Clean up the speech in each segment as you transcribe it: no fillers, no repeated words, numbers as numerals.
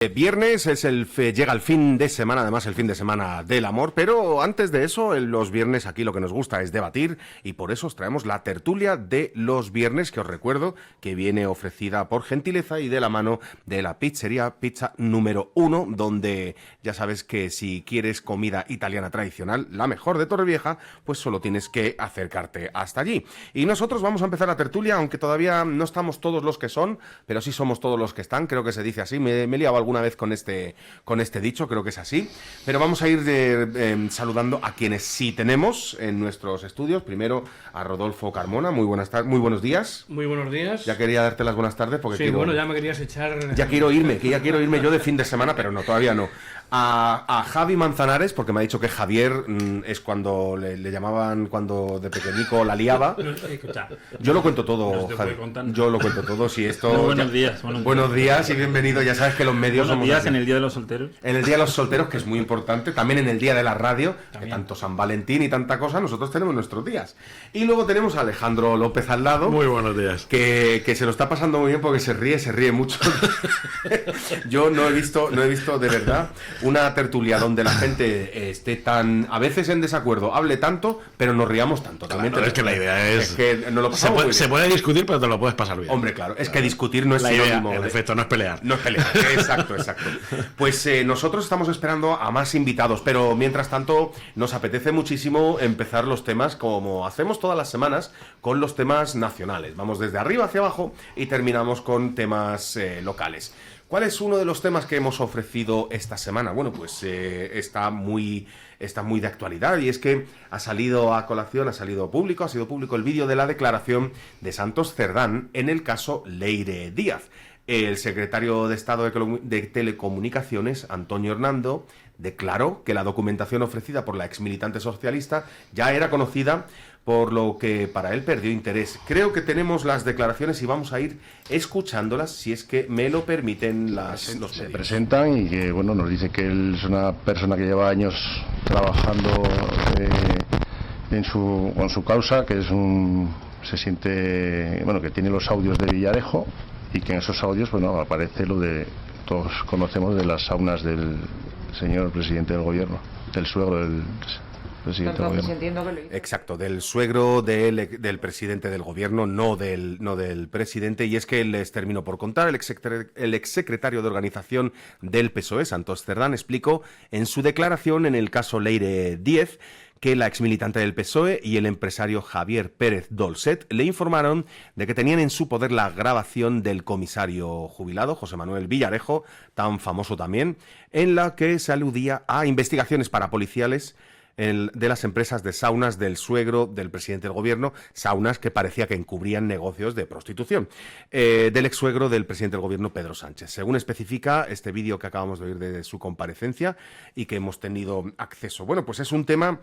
Viernes es llega el fin de semana, además el fin de semana del amor, pero antes de eso, en los viernes aquí lo que nos gusta es debatir y por eso os traemos la tertulia de los viernes, que os recuerdo que viene ofrecida por gentileza y de la mano de la pizzería Pizza número 1, donde ya sabes que si quieres comida italiana tradicional, la mejor de Torrevieja, pues solo tienes que acercarte hasta allí. Y nosotros vamos a empezar la tertulia, aunque todavía no estamos todos los que son, pero sí somos todos los que están, creo que se dice así, me he liado alguna vez con este dicho, creo que es así, pero vamos a ir saludando a quienes sí tenemos en nuestros estudios. Primero a Rodolfo Carmona, muy buenos días. Muy buenos días. Ya quería darte las buenas tardes porque sí, bueno, ya me querías echar... Ya quiero irme yo de fin de semana, pero no, todavía no. A Javi Manzanares, porque me ha dicho que Javier es cuando le llamaban cuando de pequeñico la liaba. Yo lo cuento todo, Javi. Yo lo cuento todo. Si esto buenos días. Buenos días y bienvenido. Ya sabes que los medios buenos somos días así. En el Día de los Solteros. En el Día de los Solteros, que es muy importante. También en el Día de la Radio, que tanto San Valentín y tanta cosa, nosotros tenemos nuestros días. Y luego tenemos a Alejandro López al lado. Muy buenos días. Que se lo está pasando muy bien porque se ríe mucho. Yo no he visto de verdad una tertulia donde la gente esté tan, a veces en desacuerdo, hable tanto, pero nos riamos tanto. También claro, es que la idea es que nos lo se puede discutir, pero te lo puedes pasar bien. Hombre, claro, es que discutir no es la idea, sinónimo. En efecto, no es pelear. No es pelear, exacto. Pues nosotros estamos esperando a más invitados, pero mientras tanto nos apetece muchísimo empezar los temas como hacemos todas las semanas, con los temas nacionales. Vamos desde arriba hacia abajo y terminamos con temas locales. ¿Cuál es uno de los temas que hemos ofrecido esta semana? Bueno, pues está muy de actualidad y es que ha salido a colación, ha sido público el vídeo de la declaración de Santos Cerdán en el caso Leire Díaz. El secretario de Estado de Telecomunicaciones, Antonio Hernando, declaró que la documentación ofrecida por la exmilitante socialista ya era conocida, por lo que para él perdió interés. Creo que tenemos las declaraciones y vamos a ir escuchándolas, si es que me lo permiten los se medios. presentan y que bueno, nos dice que él es una persona que lleva años trabajando en su causa, que se siente, bueno, que tiene los audios de Villarejo y que en esos audios, bueno, aparece lo de todos conocemos de las saunas del señor presidente del gobierno, del suegro del presidente del gobierno. Exacto, del suegro del presidente del gobierno, no del presidente, y es que les termino por contar, el exsecretario de organización del PSOE, Santos Cerdán, explicó en su declaración en el caso Leire Díaz que la exmilitante del PSOE y el empresario Javier Pérez Dolcet le informaron de que tenían en su poder la grabación del comisario jubilado, José Manuel Villarejo, tan famoso también, en la que se aludía a investigaciones parapoliciales de las empresas de saunas del suegro del presidente del gobierno, saunas que parecía que encubrían negocios de prostitución, del ex suegro del presidente del gobierno, Pedro Sánchez. Según especifica este vídeo que acabamos de oír de su comparecencia y que hemos tenido acceso. Bueno, pues es un tema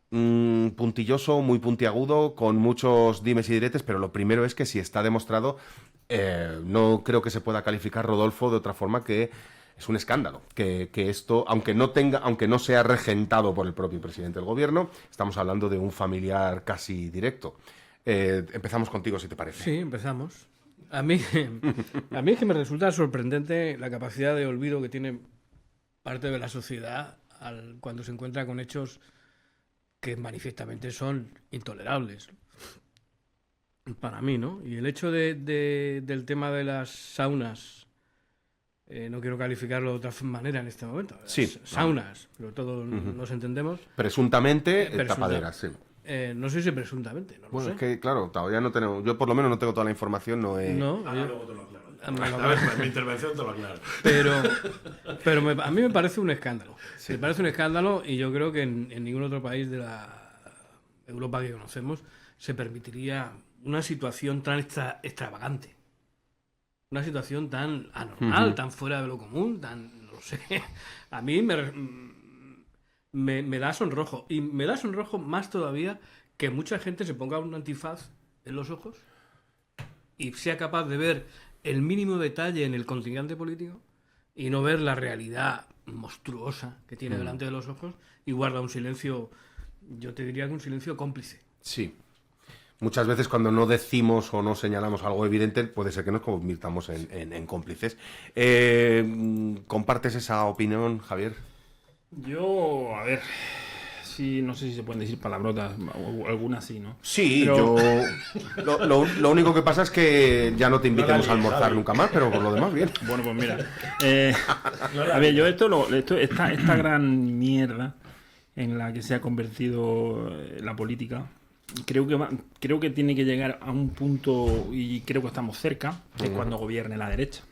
puntilloso, muy puntiagudo, con muchos dimes y diretes, pero lo primero es que si está demostrado, no creo que se pueda calificar, Rodolfo, de otra forma que es un escándalo, que esto, aunque no sea regentado por el propio presidente del gobierno, estamos hablando de un familiar casi directo. Empezamos contigo, si te parece. Sí, empezamos. A mí es que me resulta sorprendente la capacidad de olvido que tiene parte de la sociedad cuando se encuentra con hechos que manifiestamente son intolerables para mí, ¿no? Y el hecho del tema de las saunas, no quiero calificarlo de otra manera en este momento. Sí, saunas, pero todos nos entendemos. Presuntamente tapaderas, sí. No sé si presuntamente, no lo sé. Es que, claro, todavía no tenemos... Yo por lo menos no tengo toda la información, No, luego te lo aclaro. Mi intervención te lo aclaro. Pero a mí me parece un escándalo. Sí. Me parece un escándalo y yo creo que en ningún otro país de la Europa que conocemos se permitiría una situación tan extravagante. Una situación tan anormal, tan fuera de lo común, tan... no sé. A mí me da sonrojo. Y me da sonrojo más todavía que mucha gente se ponga un antifaz en los ojos y sea capaz de ver el mínimo detalle en el contingente político y no ver la realidad monstruosa que tiene delante de los ojos y guarda un silencio, yo te diría que un silencio cómplice. Sí. muchas veces cuando no decimos o no señalamos algo evidente, puede ser que nos convirtamos en cómplices. ¿Compartes esa opinión, Javier? Yo, a ver, sí, no sé si se pueden decir palabrotas, o algunas sí, ¿no? Sí, Pero... lo único que pasa es que ya no te invitemos a almorzar nunca más, pero por lo demás, bien. Bueno, pues mira. A ver, yo esta gran mierda en la que se ha convertido la política, creo que tiene que llegar a un punto, y creo que estamos cerca, que es cuando gobierne la derecha.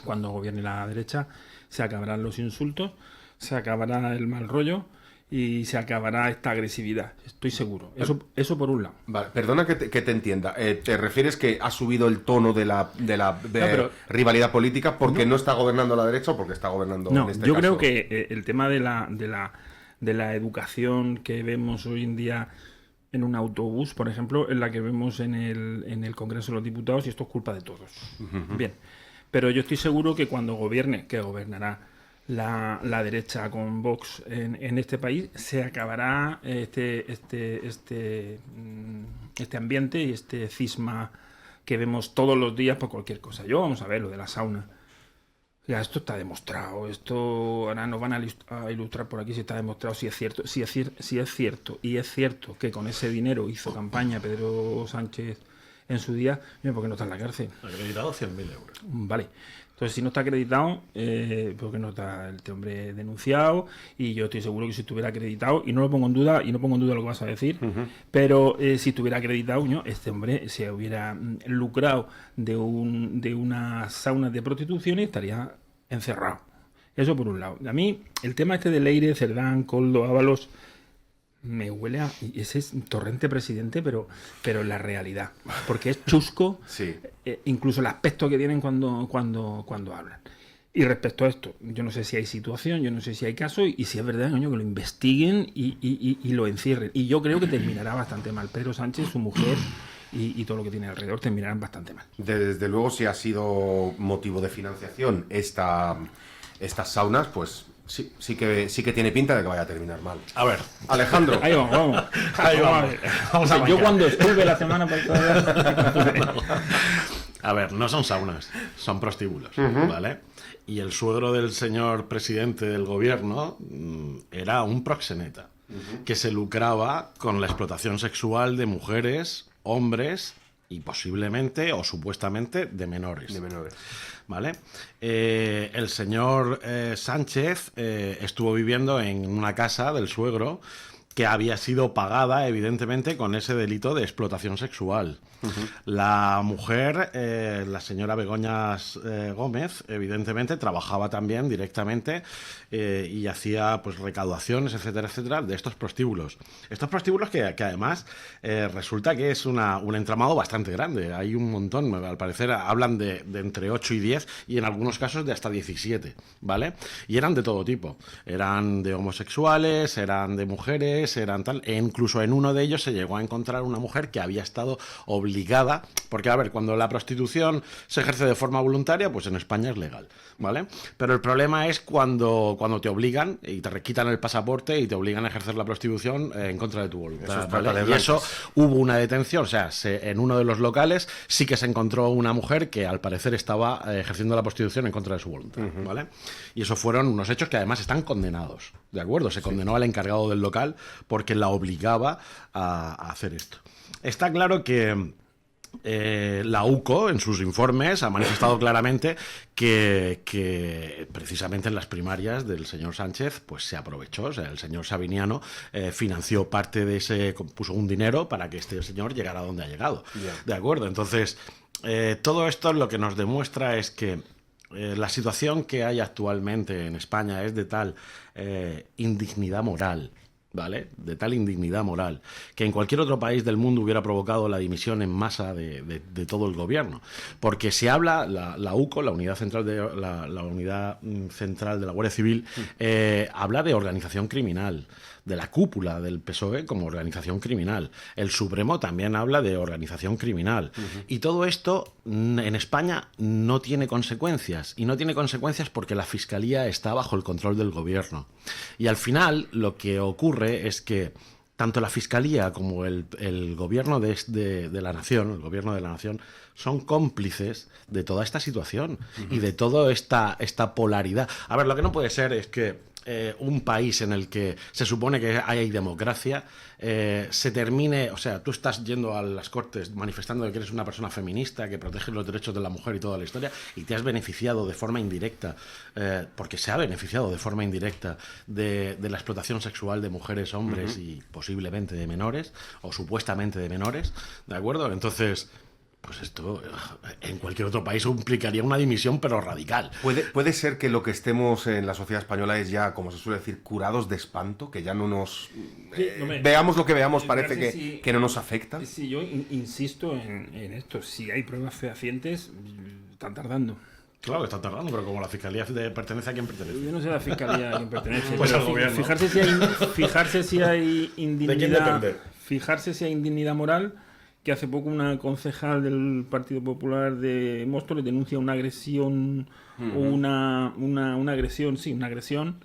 Cuando gobierne la derecha se acabarán los insultos, se acabará el mal rollo y se acabará esta agresividad, estoy seguro. Eso por un lado. Vale, perdona que te entienda. ¿Te refieres que ha subido el tono de la rivalidad política porque no está gobernando la derecha o porque está gobernando en este yo caso? creo que el tema de la educación que vemos hoy en día en un autobús, por ejemplo, es la que vemos en el Congreso de los Diputados, y esto es culpa de todos. Bien, pero yo estoy seguro que cuando gobierne, que gobernará la derecha con Vox en este país, se acabará este ambiente y este cisma que vemos todos los días por cualquier cosa. Vamos a ver lo de la sauna. Ya, esto está demostrado. Esto ahora nos van a ilustrar por aquí si está demostrado, si es cierto. Si es cierto, y es cierto que con ese dinero hizo campaña Pedro Sánchez en su día, ¿por qué no está en la cárcel? Acreditado 100.000 euros. Vale. Entonces, si no está acreditado, ¿por qué no está este hombre denunciado? Y yo estoy seguro que si estuviera acreditado, y no lo pongo en duda, lo que vas a decir, pero si estuviera acreditado, este hombre se hubiera lucrado de unas saunas de prostitución y estaría encerrado. Eso por un lado. A mí, el tema este de Leire, Cerdán, Koldo, Ábalos, me huele a... Ese es Torrente presidente, pero en la realidad. Porque es chusco, Sí. Incluso el aspecto que tienen cuando hablan. Y respecto a esto, yo no sé si hay situación, yo no sé si hay caso, y si es verdad, coño, que lo investiguen y lo encierren. Y yo creo que terminará bastante mal. Pedro Sánchez, su mujer y todo lo que tiene alrededor terminarán bastante mal. Desde luego, si ha sido motivo de financiación estas saunas, pues sí que tiene pinta de que vaya a terminar mal. A ver, Alejandro. Ahí vamos. Vamos a Yo cuando estuve la semana pasada... A ver, no son saunas, son prostíbulos, ¿vale? Y el suegro del señor presidente del gobierno era un proxeneta que se lucraba con la explotación sexual de mujeres, hombres y posiblemente o supuestamente de menores. ¿Vale? El señor Sánchez estuvo viviendo en una casa del suegro que había sido pagada, evidentemente, con ese delito de explotación sexual. La mujer, la señora Begoña Gómez, evidentemente, trabajaba también directamente y hacía pues recaudaciones, etcétera, etcétera, de estos prostíbulos. Estos prostíbulos que además resulta que es un entramado bastante grande. Hay un montón, al parecer hablan de entre 8 y 10 y en algunos casos de hasta 17, ¿vale? Y eran de todo tipo. Eran de homosexuales, eran de mujeres, eran tal... E incluso en uno de ellos se llegó a encontrar una mujer que había estado obligada, porque a ver, cuando la prostitución se ejerce de forma voluntaria, pues en España es legal, ¿vale? Pero el problema es cuando te obligan y te quitan el pasaporte y te obligan a ejercer la prostitución en contra de tu voluntad, ¿vale? Y eso hubo una detención, o sea, en uno de los locales sí que se encontró una mujer que al parecer estaba ejerciendo la prostitución en contra de su voluntad, ¿vale? Y eso fueron unos hechos que además están condenados, ¿de acuerdo? Se condenó al encargado del local porque la obligaba a hacer esto. Está claro que la UCO en sus informes ha manifestado claramente que precisamente en las primarias del señor Sánchez pues se aprovechó, o sea, el señor Sabiniano financió parte de ese, puso un dinero para que este señor llegara a donde ha llegado, ¿de acuerdo? Entonces, todo esto lo que nos demuestra es que la situación que hay actualmente en España es de tal indignidad moral, ¿vale? De tal indignidad moral que en cualquier otro país del mundo hubiera provocado la dimisión en masa de todo el gobierno, porque se habla, la UCO, la unidad central de la unidad central de la Guardia Civil, habla de organización criminal, de la cúpula del PSOE como organización criminal. El Supremo también habla de organización criminal. Y todo esto en España no tiene consecuencias. Y no tiene consecuencias porque la Fiscalía está bajo el control del gobierno. Y al final lo que ocurre es que tanto la Fiscalía como el gobierno de la nación, el gobierno de la nación, son cómplices de toda esta situación y de toda esta polaridad. A ver, lo que no puede ser es que un país en el que se supone que hay democracia se termine, o sea, tú estás yendo a las Cortes manifestando que eres una persona feminista, que protege los derechos de la mujer y toda la historia, y te has beneficiado de forma indirecta, porque se ha beneficiado de forma indirecta de la explotación sexual de mujeres, hombres y posiblemente de menores, o supuestamente de menores, ¿de acuerdo? Entonces, pues esto en cualquier otro país implicaría una dimisión, pero radical. ¿Puede ser que lo que estemos en la sociedad española es ya, como se suele decir, curados de espanto? Que ya no nos... veamos lo que veamos, parece que no nos afecta. Sí, yo insisto en esto. Si hay pruebas fehacientes, están tardando. Claro, está tardando, pero como la Fiscalía pertenece a quien pertenece. Yo no sé la Fiscalía a quién pertenece. Pues al gobierno. Fijarse si hay indignidad. ¿De quién depende? Fijarse si hay indignidad moral, que hace poco una concejal del Partido Popular de Móstoles denuncia una agresión o una agresión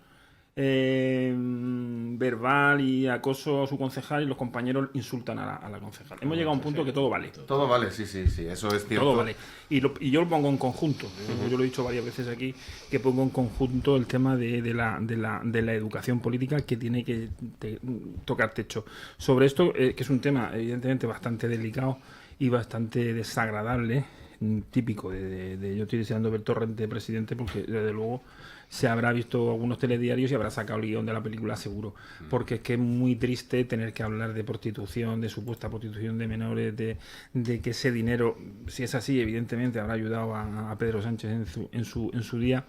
verbal y acoso a su concejal, y los compañeros insultan a la concejal. Hemos llegado a un punto que todo vale. Todo vale, sí, eso es cierto. Todo vale. Y yo lo pongo en conjunto. Yo lo he dicho varias veces aquí, que pongo en conjunto el tema de la educación política, que tiene que tocar techo. Sobre esto, que es un tema evidentemente bastante delicado y bastante desagradable, típico yo estoy deseando ver Torrente presidente, porque desde luego se habrá visto algunos telediarios y habrá sacado el guión de la película seguro, porque es que es muy triste tener que hablar de prostitución, de supuesta prostitución de menores, de que ese dinero, si es así, evidentemente habrá ayudado a Pedro Sánchez en su día,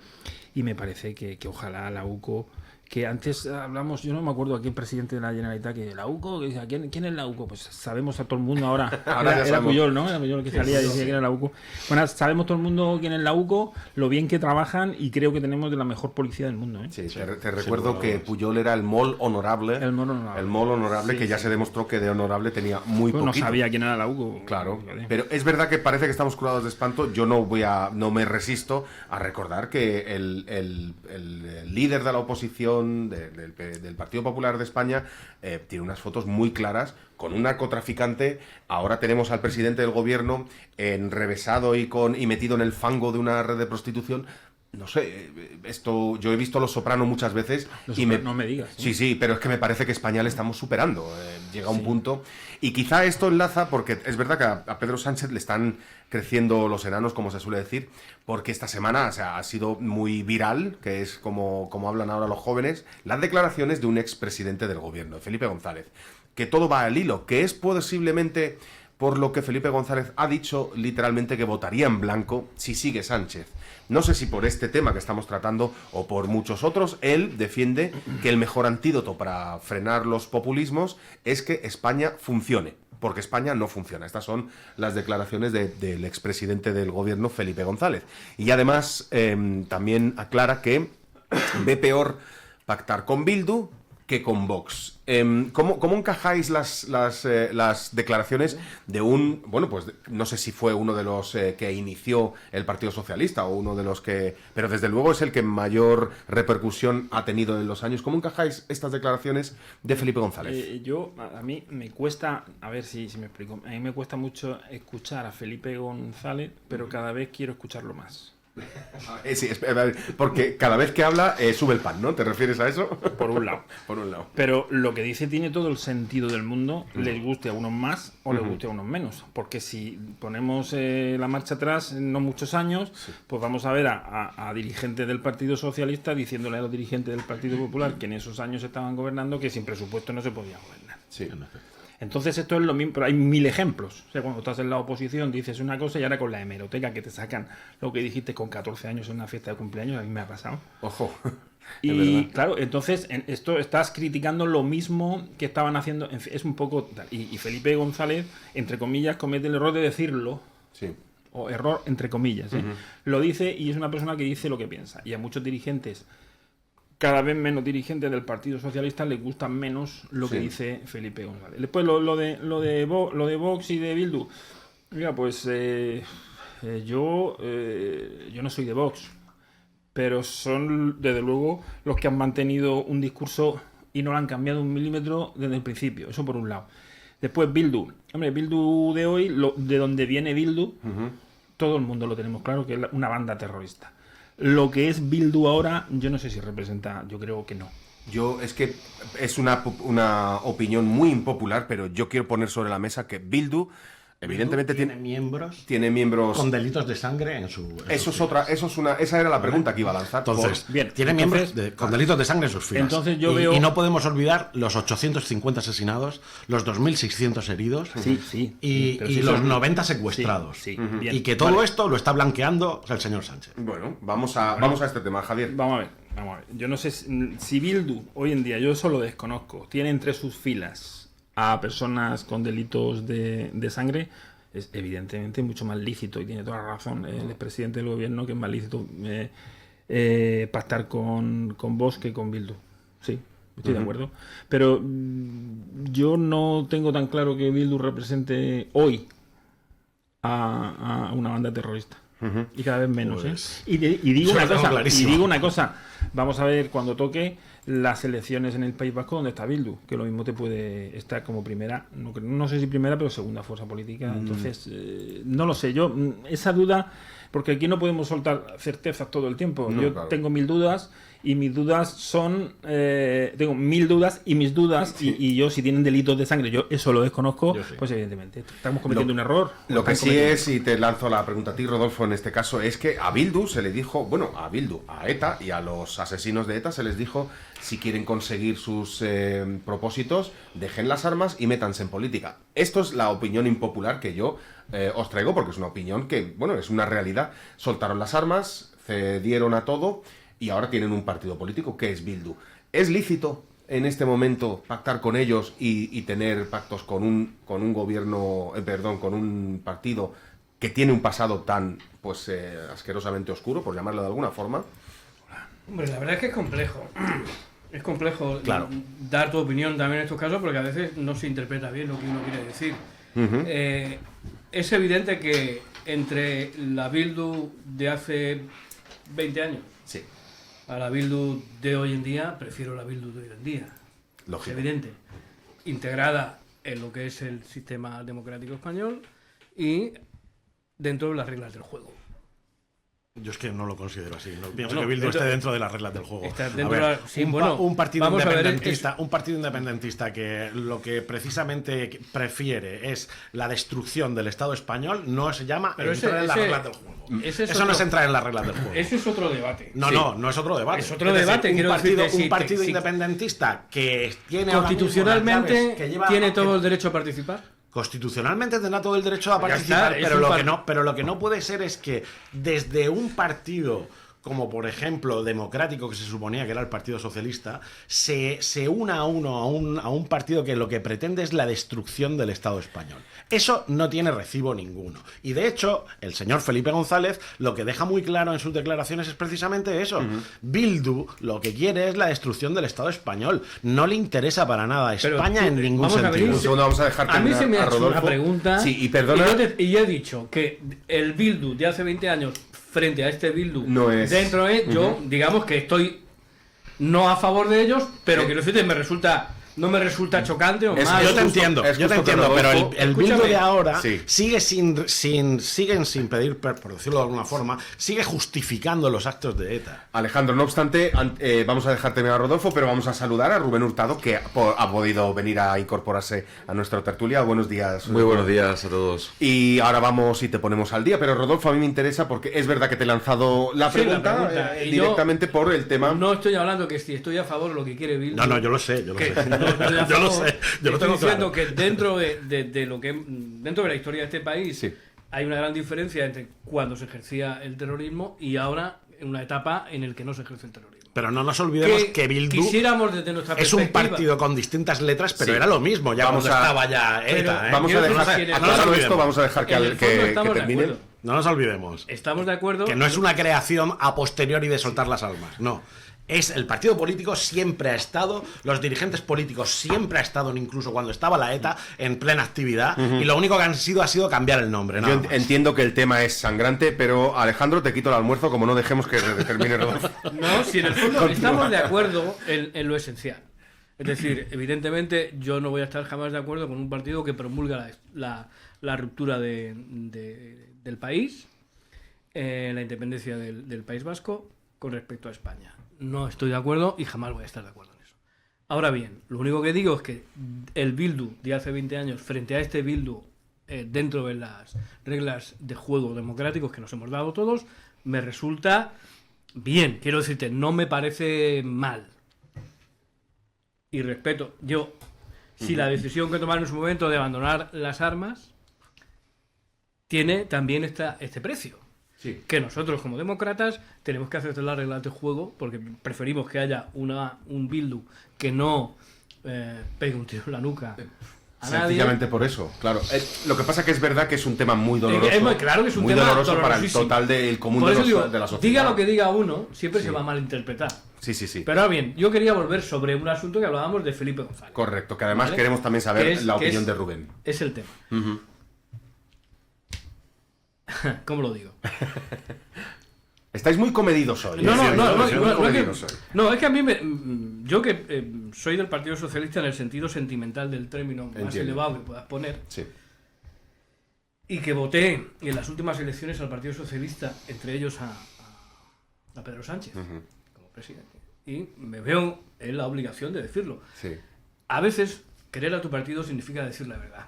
y me parece que ojalá la UCO, que antes hablamos, yo no me acuerdo a qué presidente de la Generalitat, que la UCO, que decía, ¿quién es la UCO? Pues sabemos a todo el mundo ahora. Era Puyol, ¿no? Era Puyol que salía y decía que era la UCO. Bueno, sabemos todo el mundo quién es la UCO, lo bien que trabajan, y creo que tenemos de la mejor policía del mundo, ¿eh? Sí, te recuerdo que Puyol era el mol honorable. El mol honorable, sí, que ya se demostró que de honorable tenía muy poquito. No sabía quién era la UCO. Claro, pero es verdad que parece que estamos curados de espanto. Yo no me resisto a recordar que el líder de la oposición del Partido Popular de España tiene unas fotos muy claras con un narcotraficante. Ahora tenemos al presidente del gobierno enrevesado y metido en el fango de una red de prostitución. No sé, esto yo he visto Los Soprano muchas veces no me digas. Sí, pero es que me parece que España le estamos superando. Llega a un punto, y quizá esto enlaza, porque es verdad que a Pedro Sánchez le están creciendo los enanos, como se suele decir, porque esta semana, o sea, ha sido muy viral, que es como hablan ahora los jóvenes, las declaraciones de un expresidente del gobierno, Felipe González, que todo va al hilo, que es posiblemente por lo que Felipe González ha dicho literalmente que votaría en blanco si sigue Sánchez. No sé si por este tema que estamos tratando o por muchos otros, él defiende que el mejor antídoto para frenar los populismos es que España funcione, porque España no funciona. Estas son las declaraciones del expresidente del gobierno, Felipe González. Y además también aclara que ve peor pactar con Bildu que con Vox. ¿Cómo encajáis las declaraciones de un... Bueno, pues no sé si fue uno de los que inició el Partido Socialista o uno de los que... Pero desde luego es el que mayor repercusión ha tenido en los años. ¿Cómo encajáis estas declaraciones de Felipe González? A mí me cuesta... A ver si me explico. A mí me cuesta mucho escuchar a Felipe González, pero cada vez quiero escucharlo más. Sí, porque cada vez que habla sube el pan, ¿no? ¿Te refieres a eso? Por un lado. Por un lado. Pero lo que dice tiene todo el sentido del mundo, les guste a unos más o les guste a unos menos. Porque si ponemos la marcha atrás en no muchos años, pues vamos a ver a dirigentes del Partido Socialista diciéndole a los dirigentes del Partido Popular, que en esos años estaban gobernando, que sin presupuesto no se podía gobernar. Sí. Entonces esto es lo mismo, pero hay 1000 ejemplos. O sea, cuando estás en la oposición dices una cosa, y ahora con la hemeroteca que te sacan lo que dijiste con 14 años en una fiesta de cumpleaños, a mí me ha pasado. Ojo. Y claro, entonces esto estás criticando lo mismo que estaban haciendo. En fin, es un poco... Y Felipe González, entre comillas, comete el error de decirlo. Sí. O error entre comillas. Lo dice, y es una persona que dice lo que piensa. Y a muchos dirigentes... Cada vez menos dirigentes del Partido Socialista les gusta menos lo que dice Felipe González. Después lo de Vox y de Bildu. Mira, pues yo no soy de Vox, pero son desde luego los que han mantenido un discurso y no lo han cambiado un milímetro desde el principio. Eso por un lado. Después Bildu. Hombre, Bildu de hoy, de donde viene Bildu, todo el mundo lo tenemos claro, que es una banda terrorista. Lo que es Bildu ahora, yo no sé si representa, yo creo que no. Es que es una opinión muy impopular, pero yo quiero poner sobre la mesa que Bildu evidentemente tiene miembros con delitos de sangre en su esa era la pregunta que iba a lanzar. Entonces, tiene miembros con delitos de sangre en sus filas. Entonces y no podemos olvidar los 850 asesinados, los 2.600 heridos y los 90 secuestrados. Bien. Y que todo esto lo está blanqueando el señor Sánchez. Bueno, vamos a este tema, Javier. Vamos a ver. Yo no sé si Bildu hoy en día, yo eso lo desconozco, tiene entre sus filas a personas con delitos de sangre. Es evidentemente mucho más lícito, y tiene toda la razón el expresidente del gobierno, que es más lícito pactar con Vox que con Bildu. Sí, estoy de acuerdo. Pero yo no tengo tan claro que Bildu represente hoy a una banda terrorista. Y cada vez menos, pues, y digo una cosa, vamos a ver cuando toque las elecciones en el País Vasco donde está Bildu, que lo mismo te puede estar como primera, no sé si primera, pero segunda fuerza política. Entonces, no lo sé, yo esa duda, porque aquí no podemos soltar certezas todo el tiempo. Yo tengo mil dudas, y mis dudas son tengo mil dudas y mis dudas, y yo, si tienen delitos de sangre, yo eso lo desconozco, pues evidentemente estamos cometiendo un error. Lo que sí es, y te lanzo la pregunta a ti, Rodolfo, en este caso, es que a Bildu se le dijo, a ETA y a los asesinos de ETA se les dijo: si quieren conseguir sus propósitos, dejen las armas y métanse en política. Esto es la opinión impopular que yo os traigo, porque es una opinión que, es una realidad. Soltaron las armas, cedieron a todo, y ahora tienen un partido político que es Bildu. ¿Es lícito en este momento pactar con ellos y tener pactos con un gobierno, con un partido que tiene un pasado tan asquerosamente oscuro, por llamarlo de alguna forma? Hombre, la verdad es que es complejo. Es complejo dar tu opinión también en estos casos, porque a veces no se interpreta bien lo que uno quiere decir. Es evidente que entre la Bildu de hace 20 años a la Bildu de hoy en día, prefiero la Bildu de hoy en día. Lógico. Es evidente. Integrada en lo que es el sistema democrático español y dentro de las reglas del juego. Yo es que no lo considero así. No pienso que Bildu esté dentro de las reglas del juego. Un partido independentista que lo que precisamente prefiere es la destrucción del Estado español no se llama entrar en las reglas del juego. Eso no es entrar en las reglas del juego. Eso es otro debate. No es otro debate. Es otro debate. Un partido independentista que tiene constitucionalmente tiene todo el derecho a participar. Constitucionalmente tendrá todo el derecho a participar, pero lo que no puede ser es que desde un partido como por ejemplo democrático, que se suponía que era el Partido Socialista, se una a un partido que lo que pretende es la destrucción del Estado español. Eso no tiene recibo ninguno. Y de hecho, el señor Felipe González lo que deja muy claro en sus declaraciones es precisamente eso. Bildu lo que quiere es la destrucción del Estado español. No le interesa para nada España en ningún sentido. Un segundo, vamos a dejar a mí se me ha hecho una pregunta, y perdona, y yo he dicho que el Bildu de hace 20 años frente a este Bildu no es... dentro de yo, digamos que estoy no a favor de ellos, pero quiero decirte, no me resulta chocante o mal. Yo te entiendo, pero el Bildu de ahora siguen sin pedir, por decirlo de alguna forma, sigue justificando los actos de ETA. Alejandro, no obstante, vamos a dejar terminar a Rodolfo, pero vamos a saludar a Rubén Hurtado, que ha podido venir a incorporarse a nuestra tertulia. Buenos días. Muy buenos días a todos. Y ahora vamos y te ponemos al día, pero Rodolfo, a mí me interesa porque es verdad que te he lanzado la pregunta directamente por el tema. No estoy hablando que si estoy a favor de lo que quiere Bildu. No, yo lo sé. Yo lo sé, yo lo tengo diciendo claro. que dentro de la historia de este país hay una gran diferencia entre cuando se ejercía el terrorismo y ahora en una etapa en la que no se ejerce el terrorismo. Pero no nos olvidemos que Bildu es un partido con distintas letras, pero era lo mismo ya cuando estaba ya ETA. Vamos a dejar que termine. No nos olvidemos. Estamos de acuerdo. Que no es una creación a posteriori de soltar las armas, no. Es el partido político siempre ha estado, los dirigentes políticos siempre ha estado, incluso cuando estaba la ETA, en plena actividad, y lo único que ha sido cambiar el nombre. Yo entiendo que el tema es sangrante, pero Alejandro, te quito el almuerzo, como no dejemos que termine Rodolfo. No, si en el fondo estamos de acuerdo en lo esencial. Es decir, evidentemente yo no voy a estar jamás de acuerdo con un partido que promulga la ruptura del país, la independencia del País Vasco con respecto a España. No estoy de acuerdo y jamás voy a estar de acuerdo en eso. Ahora bien, lo único que digo es que el Bildu de hace 20 años frente a este Bildu dentro de las reglas de juego democráticos que nos hemos dado todos, me resulta bien. Quiero decirte, no me parece mal. Y respeto, si la decisión que tomaron en su momento de abandonar las armas tiene también este precio. Sí. Que nosotros como demócratas tenemos que aceptar las reglas de juego porque preferimos que haya un Bildu que no pegue un tiro en la nuca a nadie. Sencillamente por eso, claro. Lo que pasa que es verdad que es un tema muy doloroso. Es muy claro que es un muy tema doloroso para el dolorosísimo. total del común Por de, eso digo, de la sociedad. diga lo que diga uno, siempre Sí. se va a malinterpretar. Sí, sí, sí. Pero ahora bien, yo quería volver sobre un asunto que hablábamos de Felipe González. Correcto, que además ¿Vale? queremos también saber Que la que opinión de Rubén. Es el tema. Ujú. ¿Cómo lo digo? Estáis muy comedidos hoy. No, ¿eh? no, Sí, no, no, estáis muy no, comedidos hoy. no, es que a mí yo que soy del Partido Socialista en el sentido sentimental del término más Entiendo. elevado que puedas poner, Sí. y que voté en las últimas elecciones al Partido Socialista, entre ellos a Pedro Sánchez como presidente. Y me veo en la obligación de decirlo. Sí. A veces querer a tu partido significa decir la verdad.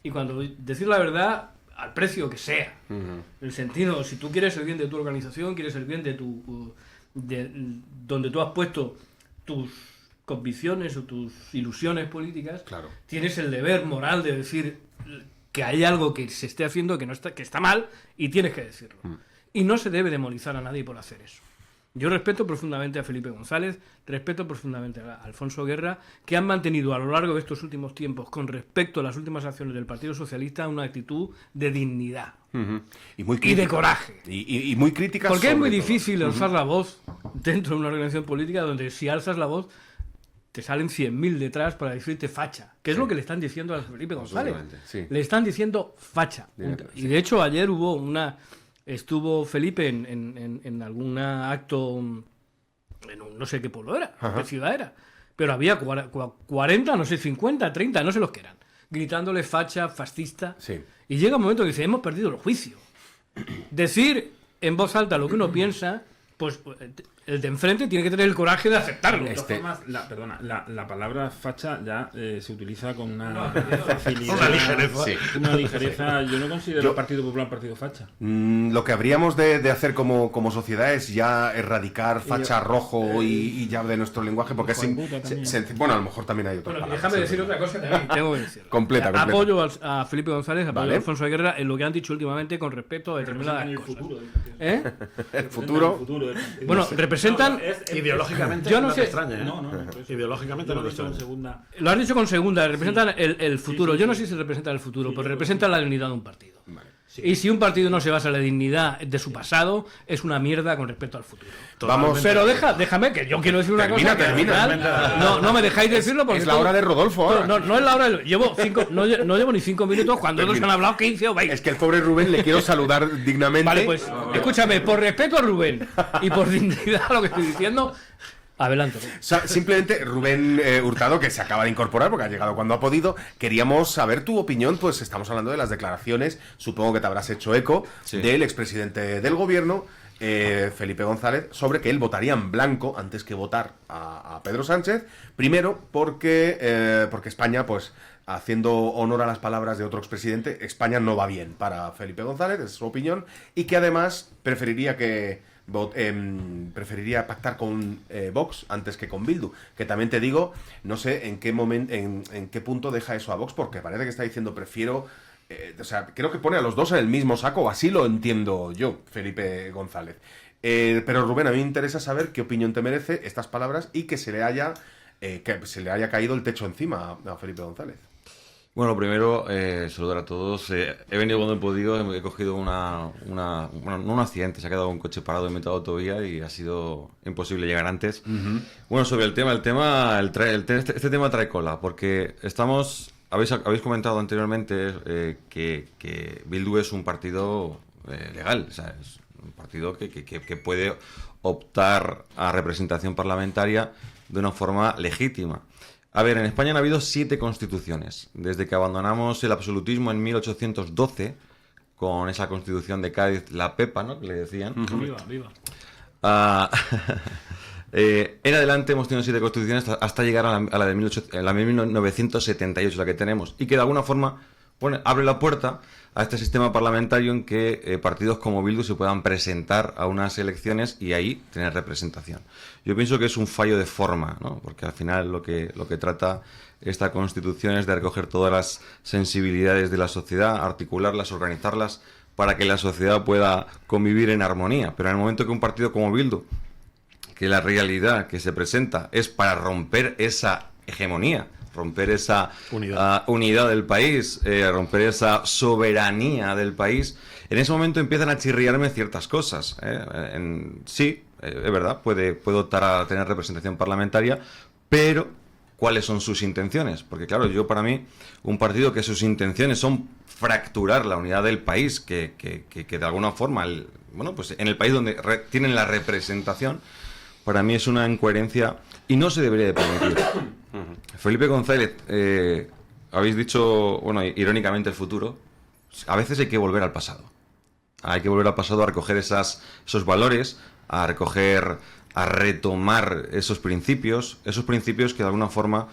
Y cuando decir la verdad, al precio que sea, en el sentido, si tú quieres el bien de tu organización, quieres el bien de donde tú has puesto tus convicciones o tus ilusiones políticas, Claro. tienes el deber moral de decir que hay algo que se esté haciendo que está mal y tienes que decirlo. Y no se debe demonizar a nadie por hacer eso. Yo respeto profundamente a Felipe González, respeto profundamente a Alfonso Guerra, que han mantenido a lo largo de estos últimos tiempos, con respecto a las últimas acciones del Partido Socialista, una actitud de dignidad Y muy y crítica. de coraje. Y muy crítica. Porque es sobre muy todo. difícil alzar la voz dentro de una organización política donde si alzas la voz te salen 100.000 detrás para decirte facha, que es lo que le están diciendo a Felipe González. Absolutamente, sí. Le están diciendo facha. Directamente, Y de hecho ayer estuvo Felipe en algún acto en no sé qué pueblo era, qué ciudad era, pero había 40, no sé, 50, 30, no sé los que eran, gritándole facha, fascista. Sí. Y llega un momento que dice, hemos perdido el juicio. Decir en voz alta lo que uno piensa, pues el de enfrente tiene que tener el coraje de aceptarlo. De todas formas, perdona, la palabra facha ya se utiliza con una facilidad. Una ligereza. Sí. Una ligereza. Yo no considero el Partido Popular un partido facha. Lo que habríamos de hacer como sociedad es ya erradicar facha rojo y ya de nuestro lenguaje, porque es hijo de puta también. bueno, a lo mejor también hay otras Bueno, palabras. déjame decir otra cosa que también tengo que decir. Completa. Apoyo a Felipe González, apoyo Vale. a Alfonso Guerra en lo que han dicho últimamente con respecto a determinadas cosas. ¿Eh? El futuro. Bueno, representan... Ideológicamente Yo no no sé- te extraña, ¿eh? No, por eso. Ideológicamente no te extraña. Segunda. Lo has dicho con segunda, representan el futuro. Yo no sé si representan el futuro, pero representan la dignidad de un partido. Y si un partido no se basa en la dignidad de su pasado, es una mierda con respecto al futuro. Vamos. Pero déjame, que yo quiero decir una Termina, cosa. que termina. al final no me dejáis decirlo porque... Es la hora de Rodolfo ahora. No es la hora no llevo ni 5 minutos cuando otros han hablado 15 o 20. Es que el pobre Rubén le quiero saludar dignamente. Vale, pues escúchame, por respeto a Rubén y por dignidad a lo que estoy diciendo, adelante. Simplemente, Rubén Hurtado, que se acaba de incorporar porque ha llegado cuando ha podido, queríamos saber tu opinión, pues estamos hablando de las declaraciones, supongo que te habrás hecho eco, del expresidente del gobierno, Felipe González, sobre que él votaría en blanco antes que votar a Pedro Sánchez, primero porque España, pues haciendo honor a las palabras de otro expresidente, España no va bien para Felipe González, es su opinión, y que además preferiría pactar con Vox antes que con Bildu, que también te digo, no sé en qué momento, en qué punto deja eso a Vox, porque parece que está diciendo prefiero, o sea, creo que pone a los dos en el mismo saco, o así lo entiendo yo, Felipe González. Pero Rubén, a mí me interesa saber qué opinión te merece estas palabras y que se le haya caído el techo encima a Felipe González. Bueno, primero, saludar a todos. He venido cuando he podido, he cogido no un accidente, se ha quedado un coche parado en mitad de autovía y ha sido imposible llegar antes. Bueno, sobre el tema, este tema trae cola, porque habéis comentado anteriormente que Bildu es un partido legal, o sea, es un partido que puede optar a representación parlamentaria de una forma legítima. A ver, en España han habido 7 constituciones. Desde que abandonamos el absolutismo en 1812, con esa constitución de Cádiz, la Pepa, ¿no?, que le decían. Viva, viva. En adelante hemos tenido 7 constituciones hasta llegar a la de 1978, la que tenemos, y que de alguna forma abre la puerta a este sistema parlamentario en que partidos como Bildu se puedan presentar a unas elecciones y ahí tener representación. Yo pienso que es un fallo de forma, ¿no?, porque al final lo que trata esta Constitución es de recoger todas las sensibilidades de la sociedad, articularlas, organizarlas para que la sociedad pueda convivir en armonía. Pero en el momento que un partido como Bildu, que la realidad que se presenta es para romper esa hegemonía, romper esa unidad del país, romper esa soberanía del país, en ese momento empiezan a chirriarme ciertas cosas. Sí, es verdad, puede optar a tener representación parlamentaria, pero ¿cuáles son sus intenciones? Porque claro, para mí, un partido que sus intenciones son fracturar la unidad del país, que de alguna forma, pues en el país donde tienen la representación, para mí es una incoherencia y no se debería de permitir. Felipe González, habéis dicho, irónicamente, el futuro. A veces hay que volver al pasado. Hay que volver al pasado a recoger esos valores, a retomar esos principios que de alguna forma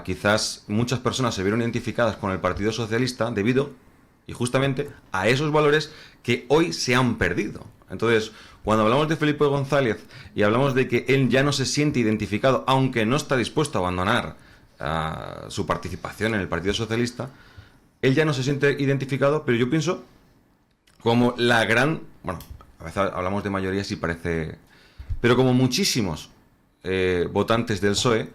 quizás muchas personas se vieron identificadas con el Partido Socialista debido, y justamente, a esos valores que hoy se han perdido. Entonces, cuando hablamos de Felipe González y hablamos de que él ya no se siente identificado, aunque no está dispuesto a abandonar su participación en el Partido Socialista, él ya no se siente identificado, pero yo pienso como la gran... a veces hablamos de mayorías y parece... Pero como muchísimos votantes del PSOE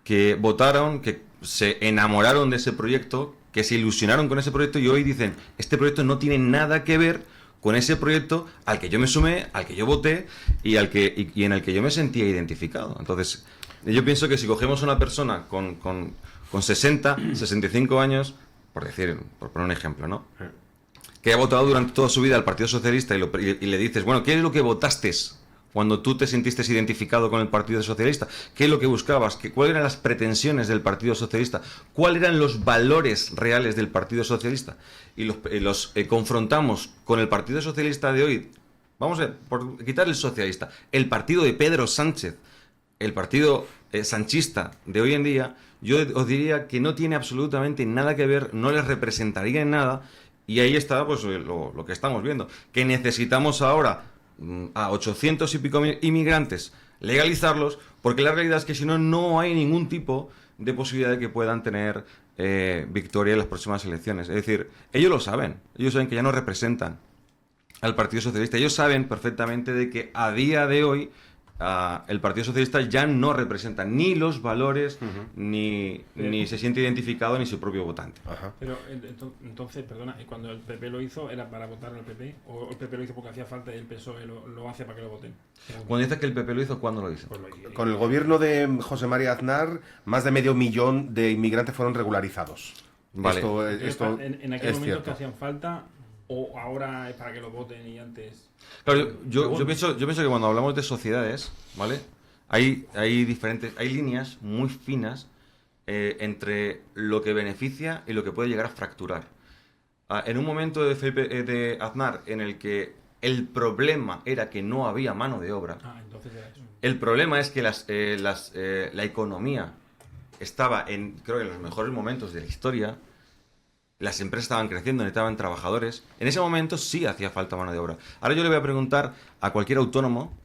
que votaron, que se enamoraron de ese proyecto, que se ilusionaron con ese proyecto y hoy dicen, este proyecto no tiene nada que ver con ese proyecto al que yo me sumé, al que yo voté y en el que yo me sentía identificado. Entonces, yo pienso que si cogemos a una persona con 60, 65 años, por poner un ejemplo, ¿no?, que ha votado durante toda su vida al Partido Socialista y le dices, bueno, ¿qué es lo que votaste cuando tú te sentiste identificado con el Partido Socialista? ¿Qué es lo que buscabas? ¿Cuáles eran las pretensiones del Partido Socialista? ¿Cuáles eran los valores reales del Partido Socialista? Y los confrontamos con el Partido Socialista de hoy. Vamos a por quitar el socialista. El partido de Pedro Sánchez, el partido sanchista de hoy en día, yo os diría que no tiene absolutamente nada que ver, no les representaría en nada. Y ahí está pues lo que estamos viendo. Que necesitamos ahora a 800 y pico inmigrantes legalizarlos, porque la realidad es que si no, no hay ningún tipo de posibilidad de que puedan tener victoria en las próximas elecciones. Es decir, ellos saben que ya no representan al Partido Socialista, ellos saben perfectamente de que a día de hoy el Partido Socialista ya no representa ni los valores, ni se siente identificado ni su propio votante. Ajá. Pero entonces, perdona, cuando el PP lo hizo, ¿era para votar al PP? ¿O el PP lo hizo porque hacía falta y el PSOE lo hace para que lo voten? Cuando dices que el PP lo hizo, ¿cuándo lo hizo? Pues Con el gobierno de José María Aznar, más de 500.000 de inmigrantes fueron regularizados. Vale. Esto en aquel es momento cierto. que hacían falta, o ahora es para que lo voten y antes... Claro, yo pienso que cuando hablamos de sociedades, ¿vale?, hay líneas muy finas entre lo que beneficia y lo que puede llegar a fracturar. En un momento de Aznar en el que el problema era que no había mano de obra, entonces era eso. el problema es que la economía estaba creo que en los mejores momentos de la historia. Las empresas estaban creciendo, necesitaban trabajadores. En ese momento sí hacía falta mano de obra. Ahora yo le voy a preguntar a cualquier autónomo,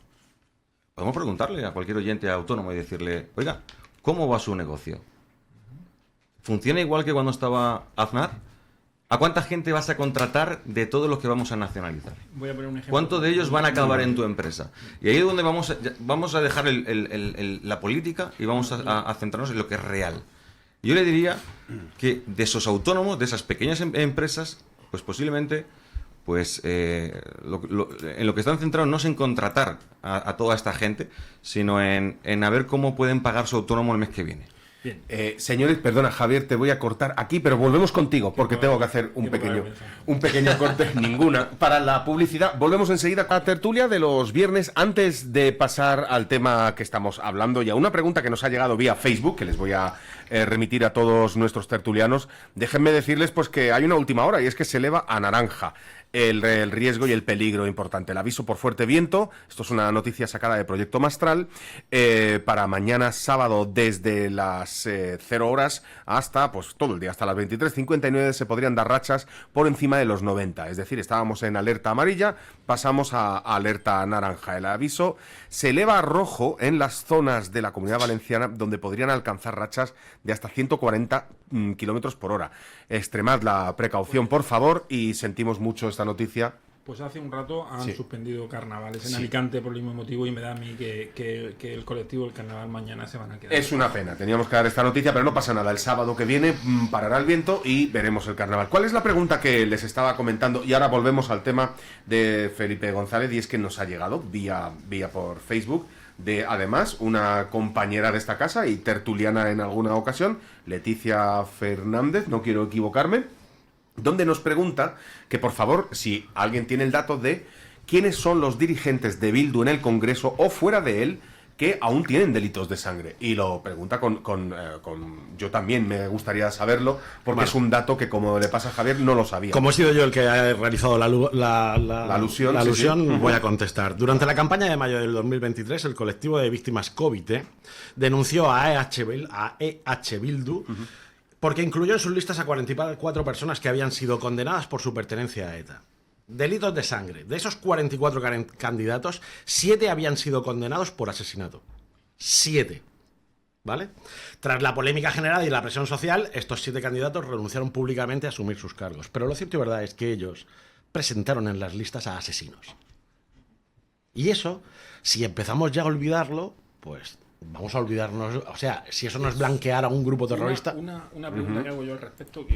podemos preguntarle a cualquier oyente autónomo y decirle, oiga, ¿cómo va su negocio? ¿Funciona igual que cuando estaba Aznar? ¿A cuánta gente vas a contratar de todos los que vamos a nacionalizar? Voy a poner un ejemplo. ¿Cuántos de ellos van a acabar en tu empresa? Y ahí es donde vamos a dejar la política y vamos a centrarnos en lo que es real. Yo le diría que de esos autónomos, de esas pequeñas empresas, pues posiblemente, en lo que están centrados no es en contratar a toda esta gente, sino en a ver cómo pueden pagar su autónomo el mes que viene. Bien. Señores, perdona, Javier, te voy a cortar aquí, pero volvemos contigo, porque tengo que hacer un pequeño corte, ninguna, para la publicidad. Volvemos enseguida con la tertulia de los viernes, antes de pasar al tema que estamos hablando y a una pregunta que nos ha llegado vía Facebook, que les voy a remitir a todos nuestros tertulianos. Déjenme decirles pues que hay una última hora, y es que se eleva a naranja el riesgo y el peligro importante. El aviso por fuerte viento, esto es una noticia sacada de Proyecto Mastral, para mañana sábado desde las 0 horas hasta, pues todo el día, hasta las 23:59 se podrían dar rachas por encima de los 90. Es decir, estábamos en alerta amarilla, pasamos a alerta naranja. El aviso se eleva a rojo en las zonas de la Comunidad Valenciana donde podrían alcanzar rachas de hasta 140 kilómetros por hora. Extremad la precaución, por favor, y sentimos mucho esta noticia. Pues hace un rato han Sí. suspendido carnavales en Sí. Alicante por el mismo motivo, y me da a mí que el colectivo del carnaval mañana se van a quedar. Es una pena, teníamos que dar esta noticia, pero no pasa nada. El sábado que viene parará el viento y veremos el carnaval. ¿Cuál es la pregunta que les estaba comentando? Y ahora volvemos al tema de Felipe González, y es que nos ha llegado vía por Facebook, de además una compañera de esta casa y tertuliana en alguna ocasión, Leticia Fernández, no quiero equivocarme, donde nos pregunta que por favor, si alguien tiene el dato de quiénes son los dirigentes de Bildu en el Congreso o fuera de él que aún tienen delitos de sangre. Y lo pregunta yo también me gustaría saberlo, porque Vale. es un dato que, como le pasa a Javier, no lo sabía. Como he sido yo el que ha realizado la alusión, la sí, alusión, sí. voy a contestar. Durante la campaña de mayo del 2023, el colectivo de víctimas COVID denunció a EH Bildu porque incluyó en sus listas a 44 personas que habían sido condenadas por su pertenencia a ETA. Delitos de sangre. De esos 44 candidatos, 7 habían sido condenados por asesinato. 7. ¿Vale? Tras la polémica general y la presión social, estos 7 candidatos renunciaron públicamente a asumir sus cargos. Pero lo cierto y verdad es que ellos presentaron en las listas a asesinos. Y eso, si empezamos ya a olvidarlo, pues vamos a olvidarnos. O sea, si eso no es blanquear a un grupo terrorista. Una pregunta que hago yo al respecto,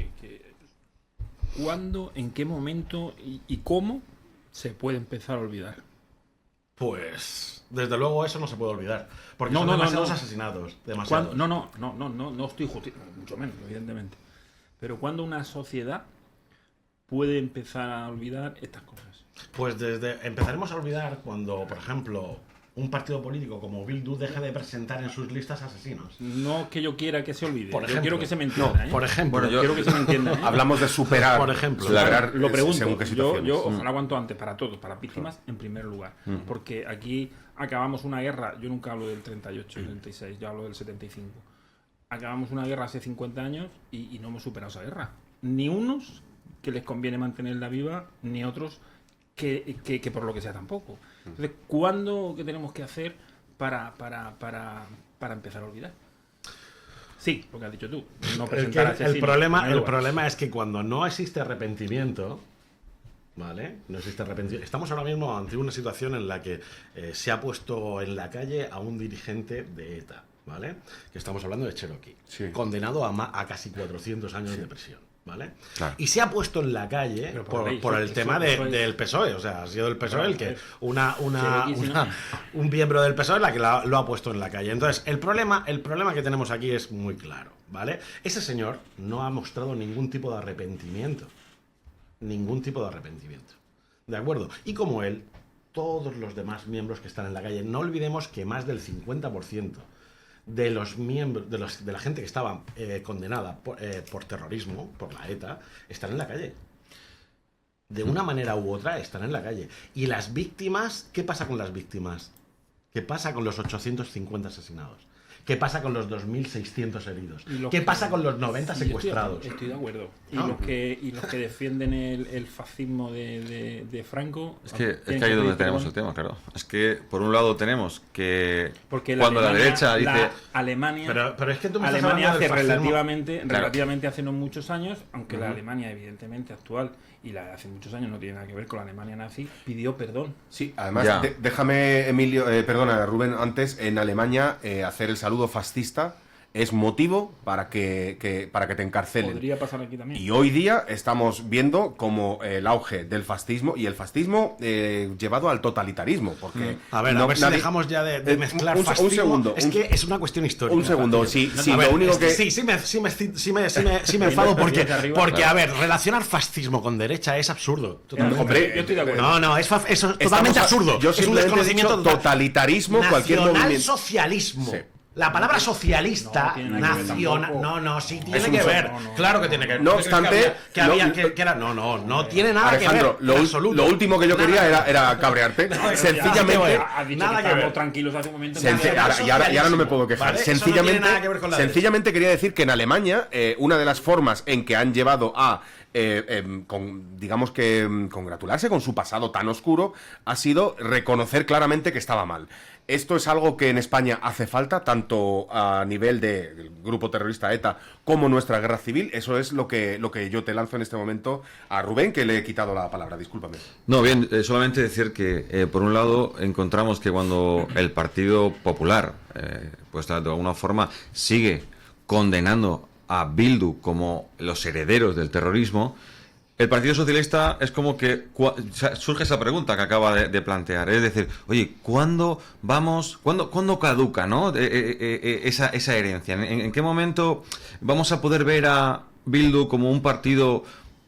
¿cuándo, en qué momento y cómo se puede empezar a olvidar? Pues desde luego eso no se puede olvidar. Porque No, son no, no, demasiados no. asesinados. Demasiados. No estoy justificando, mucho menos, evidentemente. Pero ¿cuándo una sociedad puede empezar a olvidar estas cosas? Pues empezaremos a olvidar cuando, por ejemplo, un partido político como Bildu deje de presentar en sus listas asesinos. No es que yo quiera que se olvide, Por yo ejemplo. quiero que se me entienda. Por ejemplo, Bueno, yo- quiero que se me entienda. Hablamos de superar. Por ejemplo. superar, Lo pregunto, según qué situaciones. yo ojalá cuanto antes para todos, para víctimas en primer lugar, porque aquí acabamos una guerra, yo nunca hablo del 38 y 36, yo hablo del 75. Acabamos una guerra hace 50 años y no hemos superado esa guerra. Ni unos que les conviene mantenerla viva, ni otros que por lo que sea tampoco. Entonces, ¿cuándo qué tenemos que hacer para empezar a olvidar? Sí, lo que has dicho tú, no presentar asesinos, el problema es que cuando no existe arrepentimiento, ¿vale? No existe arrepentimiento. Estamos ahora mismo ante una situación en la que se ha puesto en la calle a un dirigente de ETA, ¿vale? Que estamos hablando de Cherokee, Sí. condenado a casi 400 años de prisión, ¿vale? Claro. Y se ha puesto en la calle Pero por ley, por el eso tema es- del PSOE, o sea, ha sido el PSOE el que Cherokee, sí, no. un miembro del PSOE la que lo ha puesto en la calle. Entonces, el problema que tenemos aquí es muy claro, ¿vale? Ese señor no ha mostrado ningún tipo de arrepentimiento. Ningún tipo de arrepentimiento. ¿De acuerdo? Y como él, todos los demás miembros que están en la calle. No olvidemos que más del 50% de los miembros, de la gente que estaba condenada por terrorismo, por la ETA, están en la calle. De una manera u otra están en la calle. Y las víctimas, ¿qué pasa con las víctimas? ¿Qué pasa con los 850 asesinados? ¿Qué pasa con los 2.600 heridos? ¿Qué pasa con los 90 Sí, secuestrados? Estoy de acuerdo. No. Y los que defienden el fascismo de Franco. Es que tienen ahí es donde pedir tenemos el perdón, tema, claro. Es que por un lado tenemos que porque cuando la derecha dice Alemania, Pero es que tú me estás Alemania hablando hace del fascismo. relativamente hace no muchos años, aunque la Alemania evidentemente actual y la de hace muchos años no tiene nada que ver con la Alemania nazi, pidió perdón. Sí, además, Ya. déjame, Emilio, perdona, Rubén, antes, en Alemania, hacer el saludo fascista es motivo para que te encarcelen. Podría pasar aquí también. Y hoy día estamos viendo como el auge del fascismo y el fascismo llevado al totalitarismo, porque A ver si dejamos ya de mezclar fascismo. Un segundo, es que es una cuestión histórica. Un segundo, sí, A ver, lo único que... Sí me enfado porque, a ver, relacionar fascismo con derecha es absurdo. Hombre, yo estoy de acuerdo. No, eso es totalmente absurdo. Yo es un simplemente he desconocimiento dicho totalitarismo, cualquier movimiento. Nacionalsocialismo. Sí. La palabra socialista, No tiene nada que ver nacional. tampoco. Sí tiene que ver. Claro que tiene que ver. No ¿Tú crees obstante, no tiene nada Alejandro, que ver. En absoluto. lo último que yo quería era cabrearte. Sencillamente. Has dicho nada que que estamos tranquilos tranquilos hace un momento. Y ahora no me puedo quejar. Vale, eso no tiene Sencillamente, nada que ver con la sencillamente quería decir que en Alemania una de las formas en que han llevado a digamos que congratularse con su pasado tan oscuro ha sido reconocer claramente que estaba mal. Esto es algo que en España hace falta, tanto a nivel del grupo terrorista ETA como nuestra guerra civil. Eso es lo que yo te lanzo en este momento a Rubén, que le he quitado la palabra, discúlpame. No, bien, solamente decir que por un lado encontramos que cuando el Partido Popular, pues de alguna forma sigue condenando a Bildu como los herederos del terrorismo, el Partido Socialista es como que surge esa pregunta que acaba de plantear, es decir, oye, ¿cuándo caduca, ¿no? esa herencia? ¿En qué momento vamos a poder ver a Bildu como un partido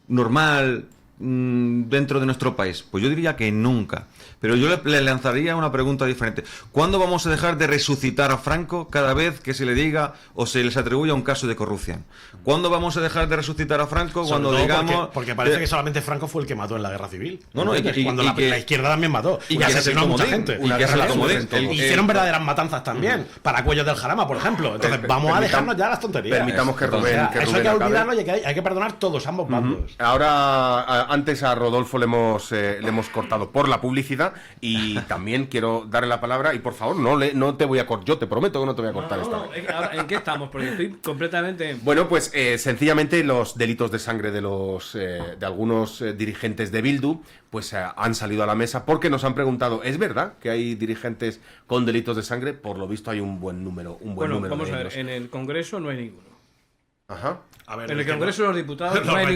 normal dentro de nuestro país? Pues yo diría que nunca. Pero yo le lanzaría una pregunta diferente. ¿Cuándo vamos a dejar de resucitar a Franco cada vez que se le diga o se les atribuya un caso de corrupción? ¿Cuándo vamos a dejar de resucitar a Franco cuando digamos... Porque parece que solamente Franco fue el que mató en la guerra civil. No, cuando la izquierda también mató. Y Y que asesinó a mucha gente. Y que es el comodín. Hicieron verdaderas matanzas también. Para Cuellos del Jarama, por ejemplo. Entonces vamos a dejarnos ya las tonterías. Permitamos que O Rubén... sea, que eso Rubén hay que acabe. olvidarlo y hay que perdonar todos, ambos bandos. Ahora, antes a Rodolfo le hemos cortado por la publicidad y también quiero darle la palabra y por favor, no te voy a cortar, yo te prometo que no te voy a cortar esta vez. Ahora, ¿en qué estamos? Porque estoy completamente... Bueno, pues sencillamente los delitos de sangre de algunos dirigentes de Bildu pues han salido a la mesa porque nos han preguntado, ¿es verdad que hay dirigentes con delitos de sangre? Por lo visto hay un buen número Bueno, de vamos a ver, ellos. en el Congreso no hay ninguno. Ajá. A ver, En el Congreso de los Diputados no hay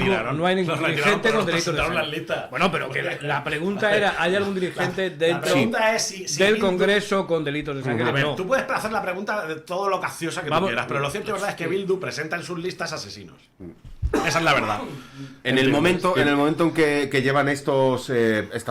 ningún dirigente con delitos de sangre. Bueno, pero que la pregunta era, ¿hay algún dirigente dentro del Congreso con delitos de sangre? A ver, No. tú puedes hacer la pregunta de todo lo capciosa que tú quieras, pero lo cierto y verdad es que Bildu presenta en sus listas asesinos. Esa es la verdad. En el momento en que llevan estos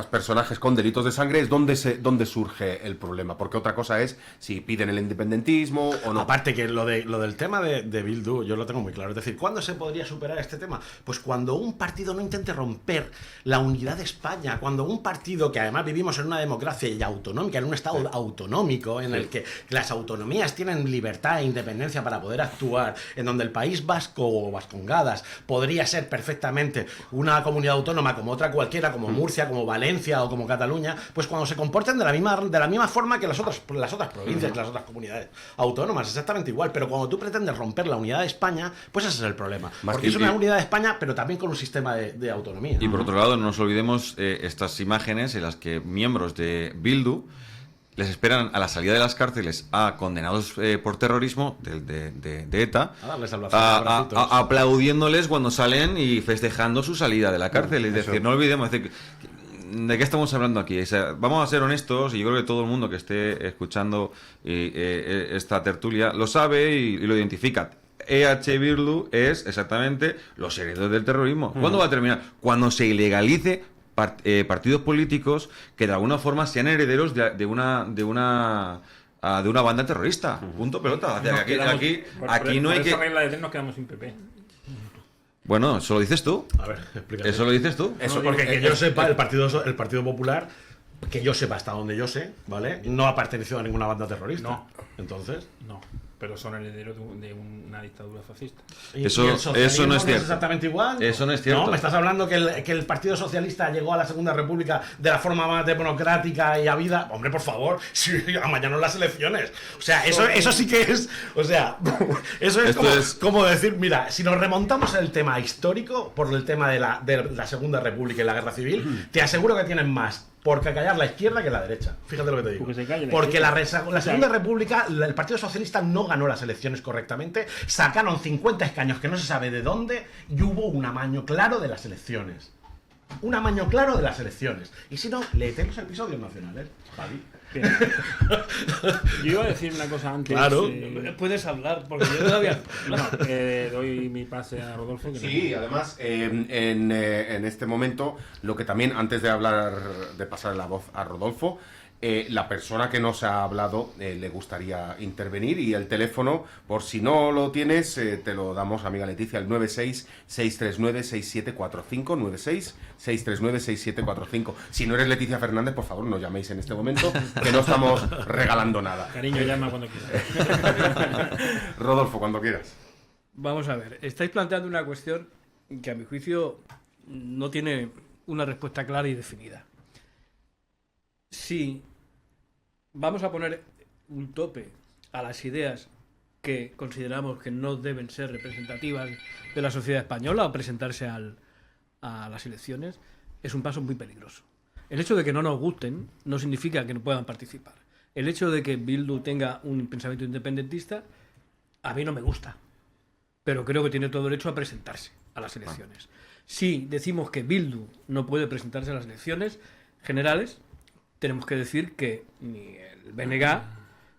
personajes con delitos de sangre es donde surge el problema, porque otra cosa es si piden el independentismo o no. Aparte que lo del tema de Bildu, yo lo tengo muy claro. Es decir, ¿cuándo se podría superar este tema? Pues cuando un partido no intente romper la unidad de España, cuando un partido, que además vivimos en una democracia y autonómica, en un estado autonómico, en el que las autonomías tienen libertad e independencia para poder actuar, en donde el País Vasco o Vascongadas podría ser perfectamente una comunidad autónoma como otra cualquiera, como Murcia, como Valencia o como Cataluña, pues cuando se comporten de la misma forma que las otras provincias, las otras comunidades autónomas, exactamente igual. Pero cuando tú pretendes romper la unidad de España, pues ese es el problema. Porque es una unidad de España, pero también con un sistema de autonomía. Y por otro lado, no nos olvidemos estas imágenes en las que miembros de Bildu les esperan a la salida de las cárceles a condenados por terrorismo de ETA, aplaudiéndoles cuando salen y festejando su salida de la cárcel. Es decir, no olvidemos, ¿de qué estamos hablando aquí? O sea, vamos a ser honestos, y yo creo que todo el mundo que esté escuchando esta tertulia lo sabe y lo identifica. EH Bildu es exactamente los herederos del terrorismo. ¿Cuándo va a terminar? Cuando se ilegalice partidos políticos que de alguna forma sean herederos de una banda terrorista. Punto pelota. Aquí no hay que... Por esa regla de 3 nos quedamos sin PP. Bueno, ¿eso lo dices tú? A ver, explícate. ¿Eso lo dices tú? Eso porque que yo sepa, el Partido Popular, que yo sepa hasta donde yo sé, ¿vale? No ha pertenecido a ninguna banda terrorista. No. Entonces... No, pero son herederos de una dictadura fascista. Eso el socialismo no es cierto. exactamente igual. Eso no es cierto. No, me estás hablando que el Partido Socialista llegó a la Segunda República de la forma más democrática y habida. Hombre, por favor, si a mañana las elecciones. O sea, eso sí que es. O sea, eso es como decir, mira, si nos remontamos el tema histórico por el tema de la Segunda República y la Guerra Civil, te aseguro que tienen más por callar la izquierda que la derecha. Fíjate lo que te digo. Porque la Segunda República, el Partido Socialista no ganó las elecciones correctamente, sacaron 50 escaños que no se sabe de dónde y hubo un amaño claro de las elecciones. Un amaño claro de las elecciones. Y si no, léete los episodios nacionales, Javi. Yo iba a decir una cosa antes. Claro. Puedes hablar, porque yo todavía... Bueno, doy mi pase a Rodolfo. Sí, además, en este momento, lo que también, antes de pasar la voz a Rodolfo, la persona que nos ha hablado le gustaría intervenir, y el teléfono, por si no lo tienes, te lo damos, amiga Leticia, el 96-639-6745, 96-639-6745. Si no eres Leticia Fernández, por favor, no llaméis en este momento, que no estamos regalando nada. Cariño, llama cuando quieras. Rodolfo, cuando quieras. Vamos a ver, estáis planteando una cuestión que a mi juicio no tiene una respuesta clara y definida. Si vamos a poner un tope a las ideas que consideramos que no deben ser representativas de la sociedad española o presentarse a las elecciones, es un paso muy peligroso. El hecho de que no nos gusten no significa que no puedan participar. El hecho de que Bildu tenga un pensamiento independentista, a mí no me gusta, pero creo que tiene todo derecho a presentarse a las elecciones. Si decimos que Bildu no puede presentarse a las elecciones generales, tenemos que decir que ni el BNG,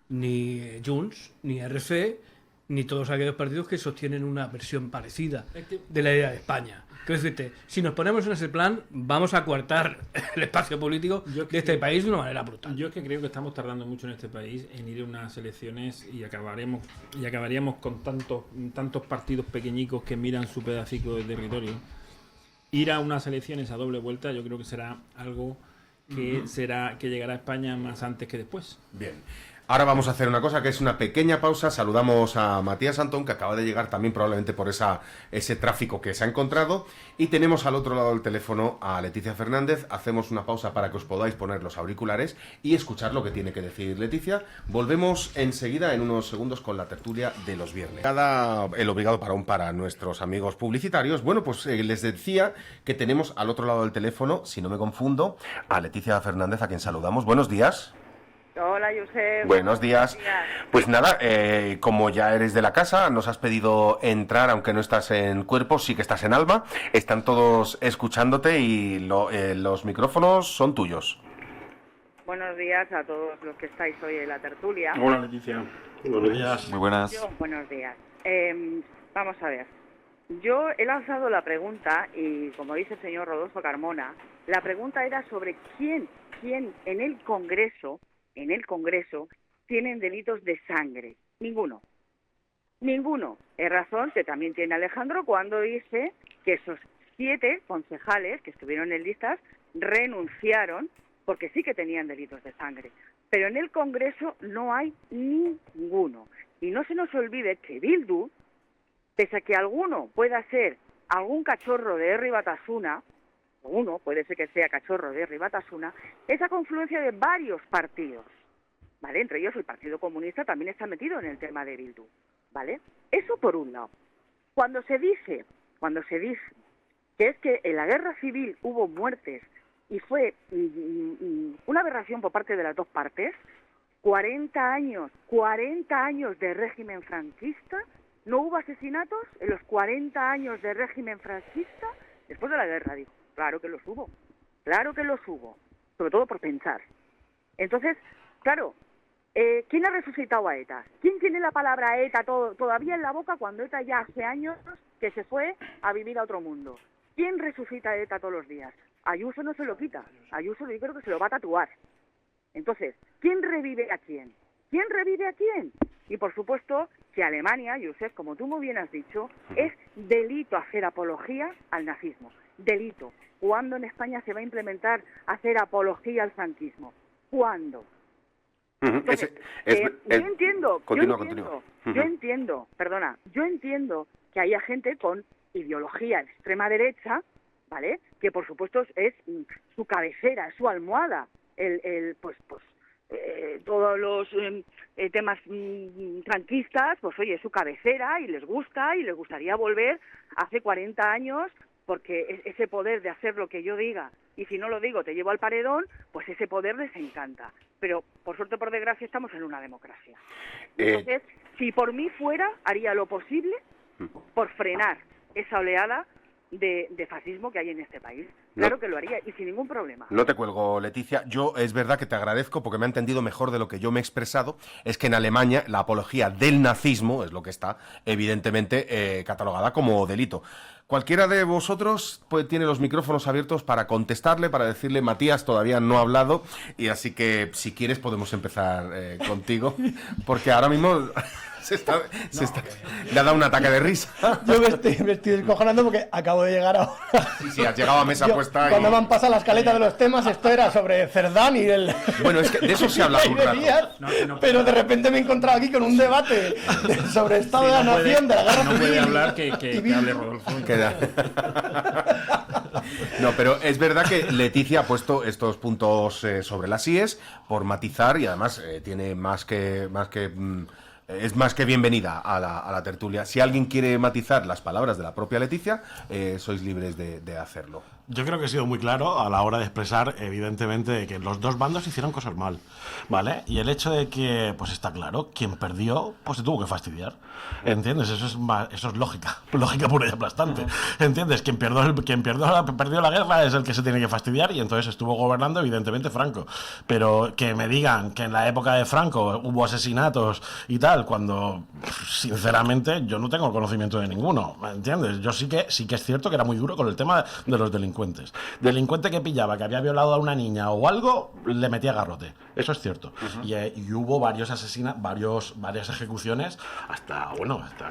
ni Junts, ni RC, ni todos aquellos partidos que sostienen una versión parecida de la idea de España. Quiero decirte, si nos ponemos en ese plan, vamos a coartar el espacio político de este país de una manera brutal. Yo es que creo que estamos tardando mucho en este país en ir a unas elecciones y acabaríamos con tantos partidos pequeñicos que miran su pedacito de territorio. Ir a unas elecciones a doble vuelta, yo creo que será algo que llegará a España más antes que después. Bien. Ahora vamos a hacer una cosa que es una pequeña pausa. Saludamos a Matías Antón, que acaba de llegar también probablemente por ese tráfico que se ha encontrado. Y tenemos al otro lado del teléfono a Leticia Fernández. Hacemos una pausa para que os podáis poner los auriculares y escuchar lo que tiene que decir Leticia. Volvemos enseguida en unos segundos con la tertulia de los viernes. El obligado parón para nuestros amigos publicitarios. Bueno, pues les decía que tenemos al otro lado del teléfono, si no me confundo, a Leticia Fernández, a quien saludamos. Buenos días. Hola, Josep. Buenos días. Pues nada, como ya eres de la casa, nos has pedido entrar, aunque no estás en cuerpo, sí que estás en alma. Están todos escuchándote y los micrófonos son tuyos. Buenos días a todos los que estáis hoy en la tertulia. Hola, Leticia. Buenos días. Muy buenas. Buenos días. Vamos a ver. Yo he lanzado la pregunta y, como dice el señor Rodolfo Carmona, la pregunta era sobre quién en el Congreso tienen delitos de sangre. Ninguno. Es razón que también tiene Alejandro cuando dice que esos 7 concejales que estuvieron en listas renunciaron porque sí que tenían delitos de sangre. Pero en el Congreso no hay ninguno. Y no se nos olvide que Bildu, pese a que alguno pueda ser algún cachorro de Herri Batasuna, uno puede ser que sea cachorro de Herri Batasuna, esa confluencia de varios partidos, ¿vale? Entre ellos el Partido Comunista también está metido en el tema de Bildu, ¿vale? Eso por un lado. Cuando se dice que es que en la guerra civil hubo muertes y fue una aberración por parte de las dos partes, 40 años de régimen franquista, ¿no hubo asesinatos en los 40 años de régimen franquista? Después de la guerra, dijo. Claro que los hubo, sobre todo por pensar. Entonces, claro, ¿quién ha resucitado a ETA? ¿Quién tiene la palabra ETA todavía en la boca cuando ETA ya hace años que se fue a vivir a otro mundo? ¿Quién resucita a ETA todos los días? Ayuso no se lo quita, Ayuso yo creo que se lo va a tatuar. Entonces, ¿quién revive a quién? Y por supuesto que Alemania, Josep, como tú muy bien has dicho, es delito hacer apología al nazismo. Delito. ¿Cuándo en España se va a implementar hacer apología al franquismo? ¿Cuándo? Entonces, yo entiendo que haya gente con ideología de extrema derecha, ¿vale? Que por supuesto es su cabecera, es su almohada, todos los temas franquistas, pues oye, es su cabecera y les gusta y les gustaría volver hace 40 años porque ese poder de hacer lo que yo diga y si no lo digo te llevo al paredón, pues ese poder les encanta. Pero por suerte o por desgracia estamos en una democracia. Entonces, si por mí fuera, haría lo posible por frenar esa oleada de fascismo que hay en este país. Claro que lo haría y sin ningún problema. No te cuelgo, Leticia. Yo es verdad que te agradezco porque me ha entendido mejor de lo que yo me he expresado. Es que en Alemania la apología del nazismo es lo que está evidentemente catalogada como delito. Cualquiera de vosotros pues, tiene los micrófonos abiertos para contestarle, para decirle, Matías todavía no ha hablado, y así que si quieres podemos empezar contigo, porque ahora mismo le ha dado un ataque de risa. Yo me estoy descojonando porque acabo de llegar ahora. Sí, has llegado a mesa puesta. Cuando me han pasado la escaleta de los temas, esto era sobre Cerdán y el... Bueno, es que de eso se ha hablado un rato. Pero de repente me he encontrado aquí con un debate sobre Estado de la Nación, de la Guerra Civil. No puede hablar que hable Rodolfo. No, pero es verdad que Leticia ha puesto estos puntos sobre las IES por matizar y además tiene es más que bienvenida a la tertulia. Si alguien quiere matizar las palabras de la propia Leticia, sois libres de hacerlo. Yo creo que he sido muy claro a la hora de expresar, evidentemente, que los dos bandos hicieron cosas mal, ¿vale? Y el hecho de que, pues está claro, quien perdió, pues se tuvo que fastidiar, ¿entiendes? Eso es lógica pura y aplastante, ¿entiendes? Quien perdió la guerra es el que se tiene que fastidiar y entonces estuvo gobernando, evidentemente, Franco. Pero que me digan que en la época de Franco hubo asesinatos y tal, cuando, sinceramente, yo no tengo conocimiento de ninguno, ¿entiendes? Yo sí que es cierto que era muy duro con el tema de los delincuentes. Delincuente que pillaba, que había violado a una niña o algo, le metía garrote. Eso es cierto. Y hubo varias ejecuciones hasta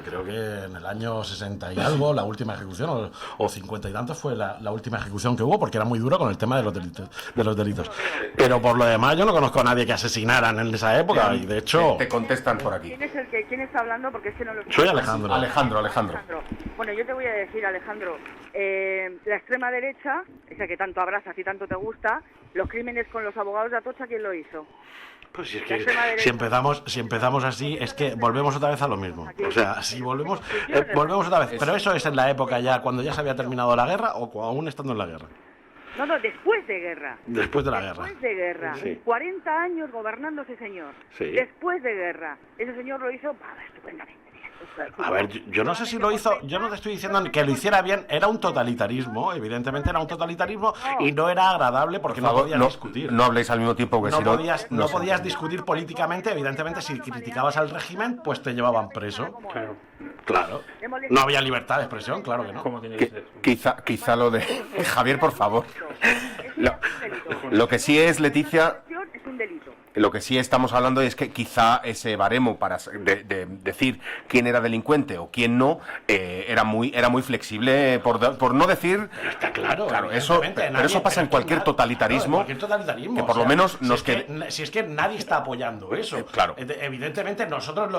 creo que en el año 60 y algo, la última ejecución, o 50 y tantos fue la última ejecución que hubo, porque era muy duro con el tema de los delitos. Pero por lo demás, yo no conozco a nadie que asesinaran en esa época, y de hecho... Te contestan por aquí. ¿Quién está hablando? Porque es que no lo Soy Alejandro. Alejandro. Bueno, yo te voy a decir, Alejandro, la extrema derecha, esa que tanto abrazas y tanto te gusta, los crímenes con los abogados de Atocha, ¿quién lo hizo? Pues si es que si empezamos así, es que volvemos otra vez a lo mismo. O sea, si volvemos otra vez. Pero eso es en la época ya, cuando ya se había terminado la guerra o aún estando en la guerra. No, después de guerra. Después de la guerra. Después de guerra. Sí. 40 años gobernando ese señor. Sí. Después de guerra. Ese señor lo hizo estupendamente. A ver, yo no sé si lo hizo, yo no te estoy diciendo que lo hiciera bien, era un totalitarismo, evidentemente era un totalitarismo y no era agradable porque no podías discutir. No habléis al mismo tiempo que no podías discutir políticamente, evidentemente si criticabas al régimen, pues te llevaban preso. Claro. No había libertad de expresión, claro que no. ¿Cómo tiene que ser? Quizá lo de... Javier, por favor. Lo que sí es, Leticia... Es un delito. Lo que sí estamos hablando es que quizá ese baremo para de decir quién era delincuente o quién no era muy flexible, por no decir... Pero está claro eso, pero eso pasa en cualquier totalitarismo. Que por lo menos si es que nadie está apoyando eso. Claro. Evidentemente nosotros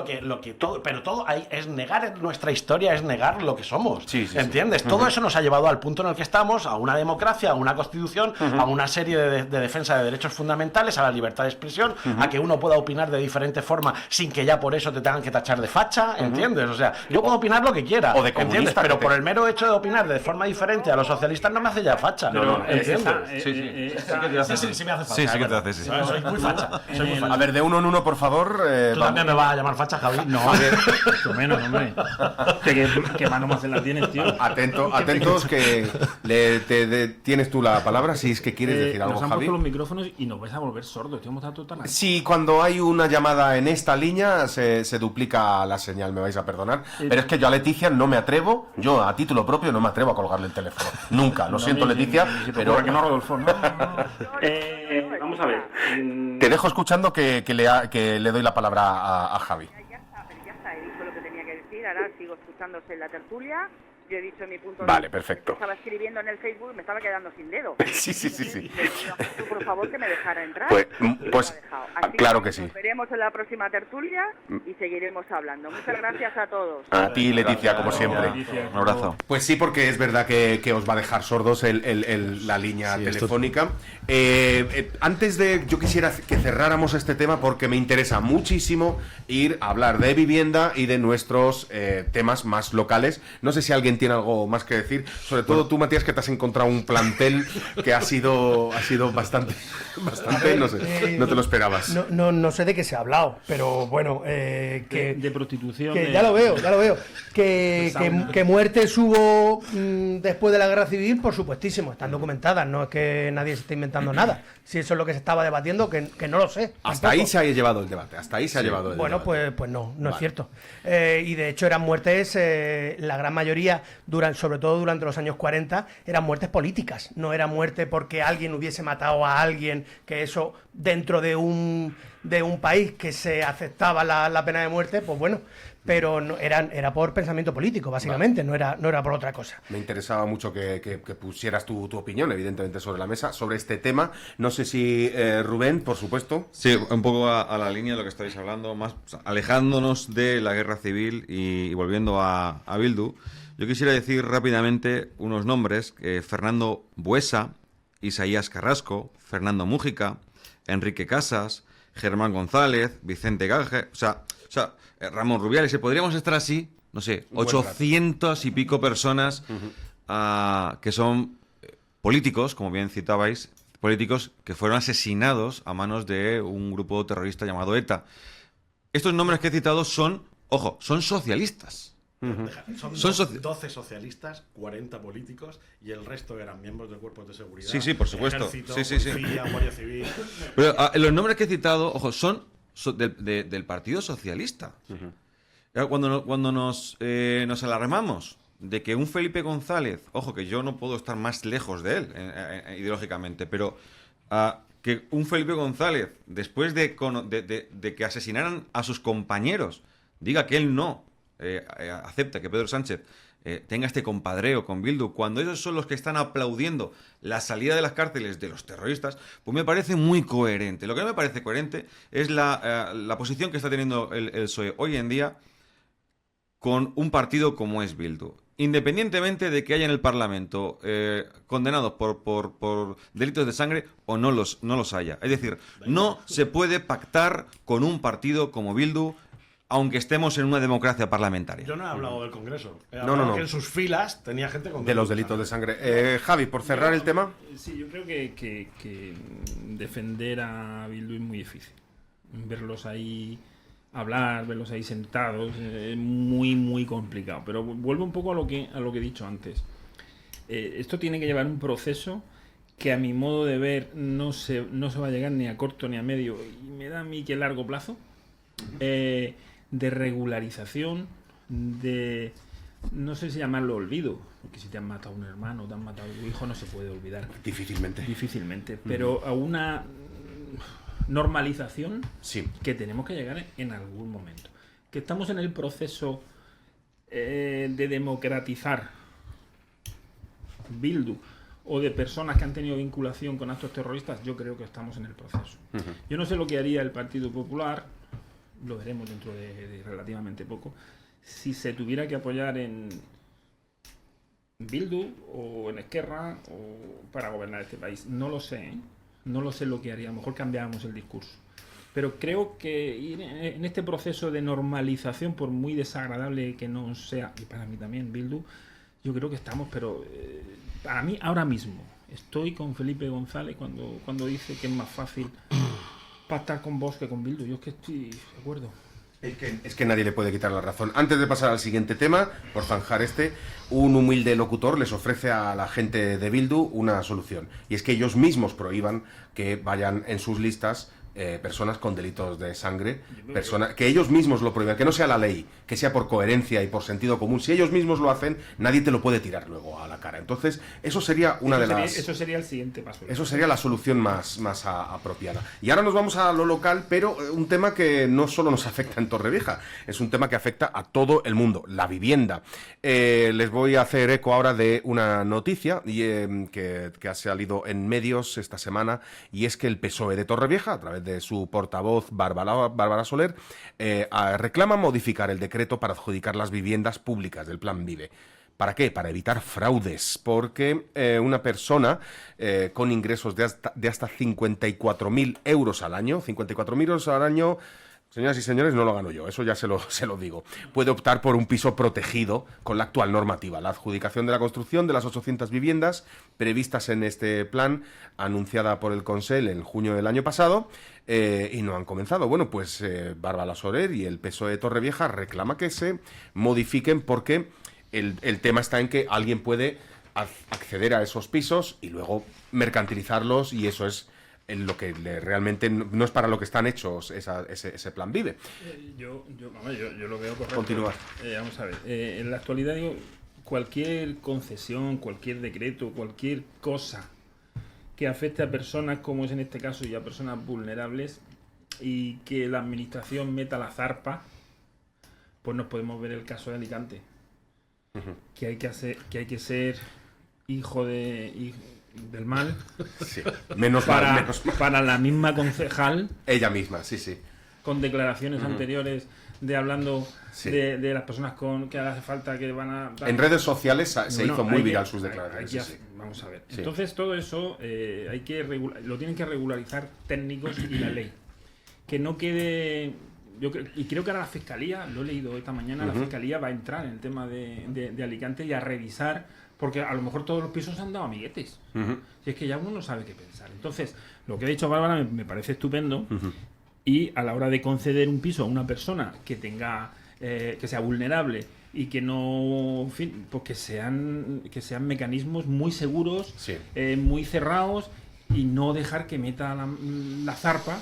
todo ahí es negar nuestra historia, es negar lo que somos. Sí, ¿entiendes? Sí. Todo eso nos ha llevado al punto en el que estamos, a una democracia, a una constitución, a una serie de defensa de derechos fundamentales, a la libertad de expresión, a que uno pueda opinar de diferente forma sin que ya por eso te tengan que tachar de facha, ¿entiendes? O sea, yo puedo opinar lo que quiera, o de comunista, ¿entiendes? Pero por el mero hecho de opinar de forma diferente a los socialistas no me hace ya facha. ¿Entiendes? Sí me hace facha. Sí que te hace, sí. Soy muy facha. A ver, de uno en uno, por favor. ¿Tú también me vas a llamar facha, Javi? No, mucho menos, hombre. ¿Qué mano más se la tienes, tío? Atentos, que tienes tú la palabra, si es que quieres decir algo, nos han Javi. puesto los micrófonos y nos vais a volver sordos, tío. Sí, cuando hay una llamada en esta línea se duplica la señal, me vais a perdonar. Pero es que yo a Leticia no me atrevo, yo a título propio no me atrevo a colgarle el teléfono. Nunca, lo siento, Leticia, pero... que no, Rodolfo, no. Vamos a ver. Te dejo escuchando que le doy la palabra a Javi. Ya está, he dicho lo que tenía que decir, ahora sigo escuchándose en la tertulia. Yo he dicho mi punto de Vale, vista. perfecto. Estaba escribiendo en el Facebook y me estaba quedando sin dedo. Sí. Le pido a Jesús, por favor, que me dejara entrar. Pues Así claro que sí. Nos veremos en la próxima tertulia y seguiremos hablando. Muchas gracias a todos. A ti, Leticia, como siempre. Un abrazo. Pues sí, porque es verdad que os va a dejar sordos la línea telefónica. Antes de... Yo quisiera que cerráramos este tema porque me interesa muchísimo ir a hablar de vivienda y de nuestros temas más locales. No sé si alguien alguien tiene algo más que decir. Sobre todo tú, Matías, que te has encontrado un plantel que ha sido bastante, no sé, no te lo esperabas. No sé de qué se ha hablado, pero bueno, de prostitución. ya lo veo. Que muertes hubo después de la guerra civil, por supuestísimo, están documentadas, no es que nadie se esté inventando nada. Si eso es lo que se estaba debatiendo, que no lo sé. Hasta ahí se ha llevado el debate, Bueno, debate. pues no es cierto. Y de hecho eran muertes, la gran mayoría, sobre todo durante los años 40, eran muertes políticas, no era muerte porque alguien hubiese matado a alguien, que eso dentro de un país que se aceptaba la pena de muerte, pues bueno, pero no, era por pensamiento político, básicamente, no era por otra cosa. Me interesaba mucho que pusieras tu opinión, evidentemente, sobre la mesa, sobre este tema. No sé si Rubén, por supuesto. Sí, un poco a la línea de lo que estáis hablando, más o sea, alejándonos de la guerra civil y volviendo a Bildu. Yo quisiera decir rápidamente unos nombres: Fernando Buesa, Isaías Carrasco, Fernando Mújica, Enrique Casas, Germán González, Vicente Gage, o sea, Ramón Rubiales. Y podríamos estar así, no sé, 800 y pico personas que son políticos, como bien citabais, políticos que fueron asesinados a manos de un grupo terrorista llamado ETA. Estos nombres que he citado son socialistas. Son 12 socialistas, 40 políticos y el resto eran miembros de cuerpos de seguridad. Sí, por supuesto. Ejército, Sí. Policía, Guardia Civil. Pero los nombres que he citado, son del Partido Socialista. Cuando nos alarmamos de que un Felipe González, que yo no puedo estar más lejos de él ideológicamente, pero que un Felipe González, después de que asesinaran a sus compañeros, diga que él no acepta que Pedro Sánchez tenga este compadreo con Bildu, cuando ellos son los que están aplaudiendo la salida de las cárceles de los terroristas, pues me parece muy coherente. Lo que no me parece coherente es la posición que está teniendo el PSOE hoy en día con un partido como es Bildu. Independientemente de que haya en el Parlamento condenados por delitos de sangre o no los haya. Es decir, no se puede pactar con un partido como Bildu, aunque estemos en una democracia parlamentaria. Yo no he hablado del Congreso. He No. hablado que en sus filas tenía gente con De los delitos de sangre. Javi, por cerrar el tema. Sí, yo creo que defender a Bildu es muy difícil. Verlos ahí hablar, verlos ahí sentados, es muy, muy complicado. Pero vuelvo un poco a lo que he dicho antes. Esto tiene que llevar un proceso que a mi modo de ver no se va a llegar ni a corto ni a medio, y me da a mí que a largo plazo, de regularización, de, no sé si llamarlo olvido, porque si te han matado a un hermano, te han matado a tu hijo, no se puede olvidar. Difícilmente, pero a una normalización que tenemos que llegar en algún momento. Que estamos en el proceso de democratizar Bildu o de personas que han tenido vinculación con actos terroristas, yo creo que estamos en el proceso. Yo no sé lo que haría el Partido Popular, lo veremos dentro de relativamente poco, si se tuviera que apoyar en Bildu o en Esquerra o para gobernar este país. No lo sé, no lo sé lo que haría. A lo mejor cambiábamos el discurso. Pero creo que ir en este proceso de normalización, por muy desagradable que no sea, y para mí también Bildu, yo creo que estamos, pero para mí ahora mismo estoy con Felipe González cuando dice que es más fácil pactar con Vox que con Bildu. Yo es que estoy de acuerdo. Es que nadie le puede quitar la razón. Antes de pasar al siguiente tema, por zanjar un humilde locutor les ofrece a la gente de Bildu una solución. Y es que ellos mismos prohíban que vayan en sus listas personas con delitos de sangre, que ellos mismos lo prohíban, que no sea la ley, que sea por coherencia y por sentido común. Si ellos mismos lo hacen, nadie te lo puede tirar luego a la cara. Entonces, eso sería Eso sería el siguiente paso. Eso sería la solución más apropiada. Y ahora nos vamos a lo local, pero un tema que no solo nos afecta en Torrevieja, es un tema que afecta a todo el mundo, la vivienda. Les voy a hacer eco ahora de una noticia que ha salido en medios esta semana, y es que el PSOE de Torrevieja, a través de su portavoz Bárbara Soler, reclama modificar el decreto para adjudicar las viviendas públicas del Plan Vive. ¿Para qué? Para evitar fraudes, porque una persona con ingresos de hasta 54.000 euros al año, 54.000 euros al año Señoras y señores, no lo gano yo, eso ya se lo digo. Puede optar por un piso protegido con la actual normativa. La adjudicación de la construcción de las 800 viviendas previstas en este plan, anunciada por el Consell en junio del año pasado, y no han comenzado. Bueno, pues Bárbara Soler y el PSOE de Torrevieja reclama que se modifiquen porque el tema está en que alguien puede acceder a esos pisos y luego mercantilizarlos, y eso es en lo que realmente no es para lo que están hechos ese plan Vive. Yo lo veo correcto. Continúa. Vamos a ver. En la actualidad, digo, cualquier concesión, cualquier decreto, cualquier cosa que afecte a personas, como es en este caso, y a personas vulnerables, y que la administración meta la zarpa, pues nos podemos ver el caso de Alicante. Que hay que ser hijo del mal, sí. menos para la misma concejal, ella misma, sí, con declaraciones anteriores de hablando de las personas que hace falta que van a dar... En redes sociales se hizo muy viral sus declaraciones. Vamos a ver. Sí. Entonces todo eso lo tienen que regularizar técnicos y la ley, que no quede... Y creo que ahora la Fiscalía, lo he leído esta mañana, la Fiscalía va a entrar en el tema de Alicante y a revisar, porque a lo mejor todos los pisos han dado amiguetes. Si es que ya uno no sabe qué pensar. Entonces, lo que ha dicho Bárbara me parece estupendo, y a la hora de conceder un piso a una persona que tenga que sea vulnerable y que no, en fin, pues que sean mecanismos muy seguros, muy cerrados, y no dejar que meta la zarpa,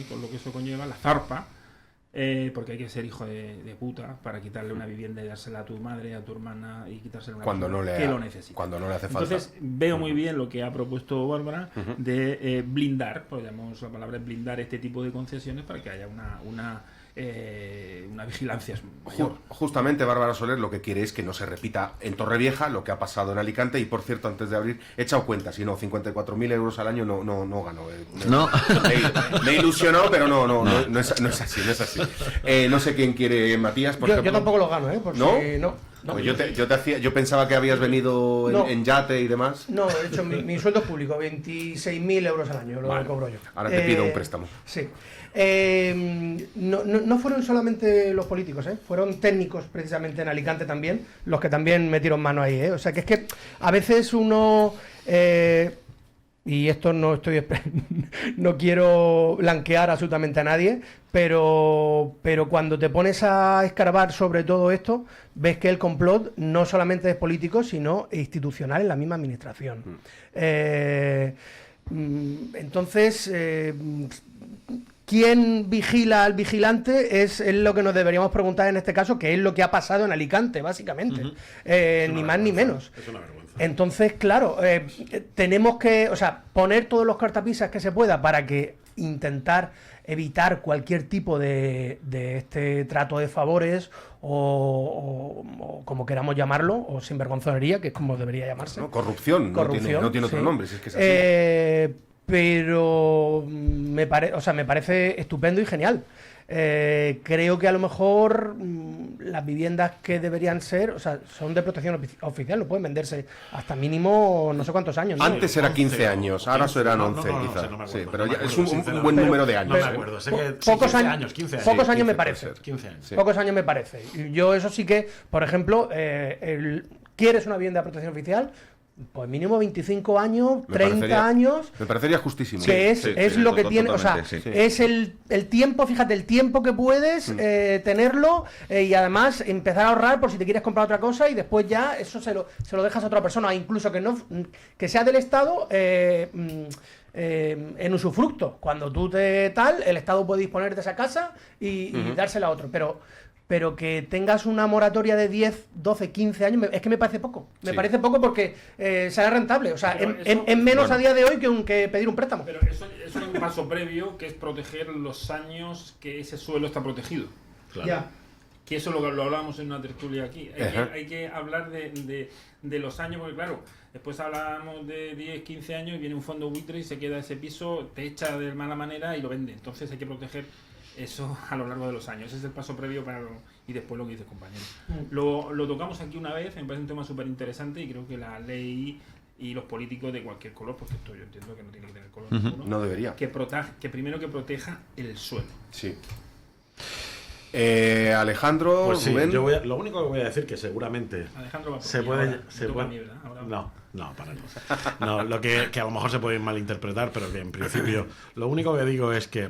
con lo que eso conlleva, la zarpa. Porque hay que ser hijo de puta para quitarle una vivienda y dársela a tu madre, a tu hermana, y quitársela a una persona que lo necesita. Cuando no le hace falta. Entonces veo muy bien lo que ha propuesto Bárbara de blindar, pues llamamos la palabra blindar, este tipo de concesiones para que haya una vigilancia mayor. Justamente Bárbara Soler lo que quiere es que no se repita en Torrevieja lo que ha pasado en Alicante. Y por cierto, antes de abrir, he echado cuenta, si no, 54.000 euros al año no gano. No. Me he ilusionado, pero no es así. No sé quién quiere, Matías, por ejemplo. Yo tampoco lo gano, por ¿No? si no. Pues yo pensaba que habías venido en yate y demás. No, de hecho, mi sueldo es público, 26.000 euros al año, lo cobro yo. Ahora te pido un préstamo. Sí. No fueron solamente los políticos, fueron técnicos precisamente en Alicante también, los que también metieron mano ahí. O sea, que es que a veces uno... y esto no quiero blanquear absolutamente a nadie, pero cuando te pones a escarbar sobre todo esto, ves que el complot no solamente es político, sino institucional en la misma administración. Entonces, ¿quién vigila al vigilante? Es lo que nos deberíamos preguntar en este caso, que es lo que ha pasado en Alicante, básicamente. Ni más ni menos. Es una vergüenza. Entonces, claro, tenemos que, poner todos los cartapisas que se pueda para que intentar evitar cualquier tipo de este trato de favores o como queramos llamarlo, o sinvergonzonería, que es como debería llamarse. No, corrupción, no tiene otro nombre, si es que es así. Pero me parece estupendo y genial. Creo que a lo mejor las viviendas que deberían ser, son de protección oficial, no pueden venderse hasta mínimo no sé cuántos años, ¿no? Antes era 15 años, ahora serán 11 quizás. No sí, acuerdo, pero ya no es acuerdo, un buen número de años. No me acuerdo, sé que pocos 15 años, 15 años. pocos años me 15 parece. 15 años. Sí. Pocos años me parece. Yo eso sí que, por ejemplo, ¿quieres una vivienda de protección oficial? Pues mínimo 25 años, 30 años. Me parecería justísimo. Que es lo que tiene, es el tiempo, fíjate, el tiempo que puedes tenerlo, y además empezar a ahorrar por si te quieres comprar otra cosa, y después ya eso se lo dejas a otra persona, incluso que sea del Estado en usufructo. Cuando tú el Estado puede disponer de esa casa y dársela a otro, pero que tengas una moratoria de 10, 12, 15 años, es que me parece poco. Me parece poco porque será rentable. Es menos a día de hoy que pedir un préstamo. Pero eso es un paso previo, que es proteger los años que ese suelo está protegido. Claro. Ya. Que eso lo hablábamos en una tertulia aquí. Hay que hablar de los años, porque claro, después hablamos de 10, 15 años y viene un fondo buitre y se queda ese piso, te echa de mala manera y lo vende. Entonces hay que proteger eso a lo largo de los años. Ese es el paso previo y después lo que dice el compañero. Lo tocamos aquí una vez, me parece un tema súper interesante, y creo que la ley y los políticos de cualquier color, porque esto yo entiendo que no tiene que tener color ninguno, No debería. que primero que proteja el suelo. Sí. Alejandro, Pues sí, Rubén. lo único que voy a decir que seguramente Alejandro va por se mí puede... ahora. se Me toca puede- a mí, ¿verdad? Ahora- No, para nada. No, lo que a lo mejor se puede malinterpretar, pero que en principio lo único que digo es que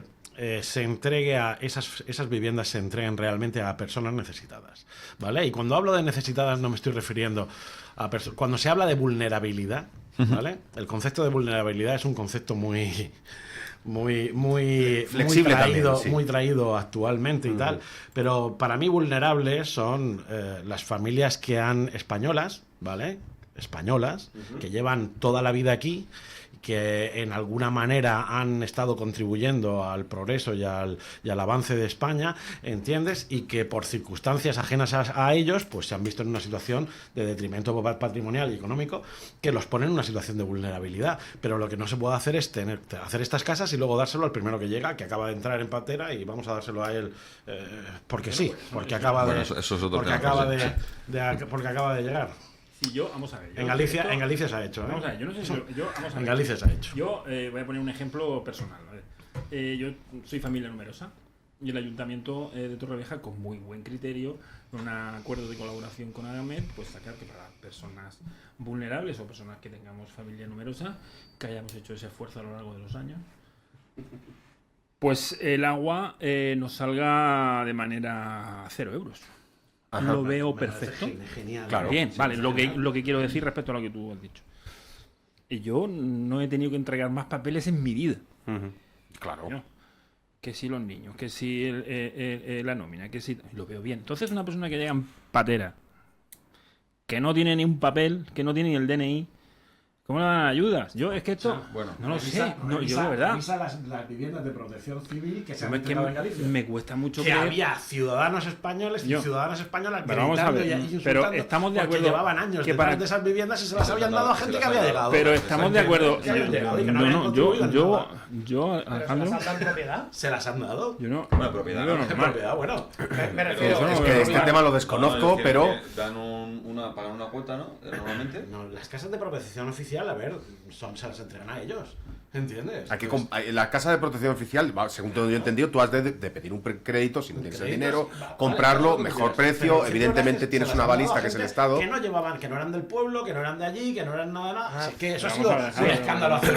se entregue a esas viviendas se entreguen realmente a personas necesitadas, ¿vale? Y cuando hablo de necesitadas no me estoy refiriendo a cuando se habla de vulnerabilidad, ¿vale? El concepto de vulnerabilidad es un concepto muy Flexible traído, también, sí. muy traído actualmente y tal, pero para mí vulnerables son las familias españolas, ¿vale? Españolas, que llevan toda la vida aquí, que en alguna manera han estado contribuyendo al progreso y al avance de España, ¿entiendes? Y que por circunstancias ajenas a ellos, pues se han visto en una situación de detrimento patrimonial y económico que los pone en una situación de vulnerabilidad. Pero lo que no se puede hacer es hacer estas casas y luego dárselo al primero que llega, que acaba de entrar en patera, y vamos a dárselo a él porque sí, porque acaba de... Bueno, eso es otro porque tema, acaba pues, porque acaba de llegar. Sí, vamos a ver. En Galicia se ha hecho, ¿eh? Vamos a ver, yo no sé si vamos a En ver. Galicia se ha hecho. Yo voy a poner un ejemplo personal. ¿Vale? Yo soy familia numerosa y el ayuntamiento de Torrevieja, con muy buen criterio, con un acuerdo de colaboración con AGAMED, pues sacar que para personas vulnerables o personas que tengamos familia numerosa, que hayamos hecho ese esfuerzo a lo largo de los años, pues el agua nos salga de manera 0 euros. Ajá. Lo veo perfecto. Genial. Claro. Bien, vale, lo que quiero decir respecto a lo que tú has dicho. Y yo no he tenido que entregar más papeles en mi vida. Ujú. Claro. ¿No? Que si los niños, que si la nómina, que si... Lo veo bien. Entonces una persona que llega en patera, que no tiene ni un papel, que no tiene ni el DNI, ¿cómo le dan ayudas? Yo es que esto... bueno, no lo sé. No, yo de verdad... Revisa las viviendas de protección civil que se han Es que entregado en Galicia. me cuesta mucho Que creer... había ciudadanos españoles y Yo. ciudadanas españolas Pero vamos a gritando ver, y pero insultando estamos de porque acuerdo llevaban años que detrás para- de esas viviendas y se las habían dado a gente que había llegado. Pero estamos de acuerdo... Que habían llegado y que no habían contribuido en nada. yo, Alejandro... propiedad? Se las han dado. Yo no... Bueno, propiedad, yo ¿no? no, ¿Qué normal. propiedad? Bueno. Me refiero... eso no- Es que este tema lo desconozco, No, pero... que dan pagan una cuota, ¿no? Normalmente. No, las casas de protección oficial, a ver, se las entregan a ellos. ¿Entiendes? Aquí, Pues, en la casa de protección oficial, según todo yo he entendido, tú has de pedir un crédito si no tienes el dinero, comprarlo, mejor precio, pero evidentemente se tienes las una han dado a balista que es el gente Estado. Que no llevaban, que no eran del pueblo, que no eran de allí, que no eran nada. Sí, que eso ha Vamos sido a dejar- un escándalo hace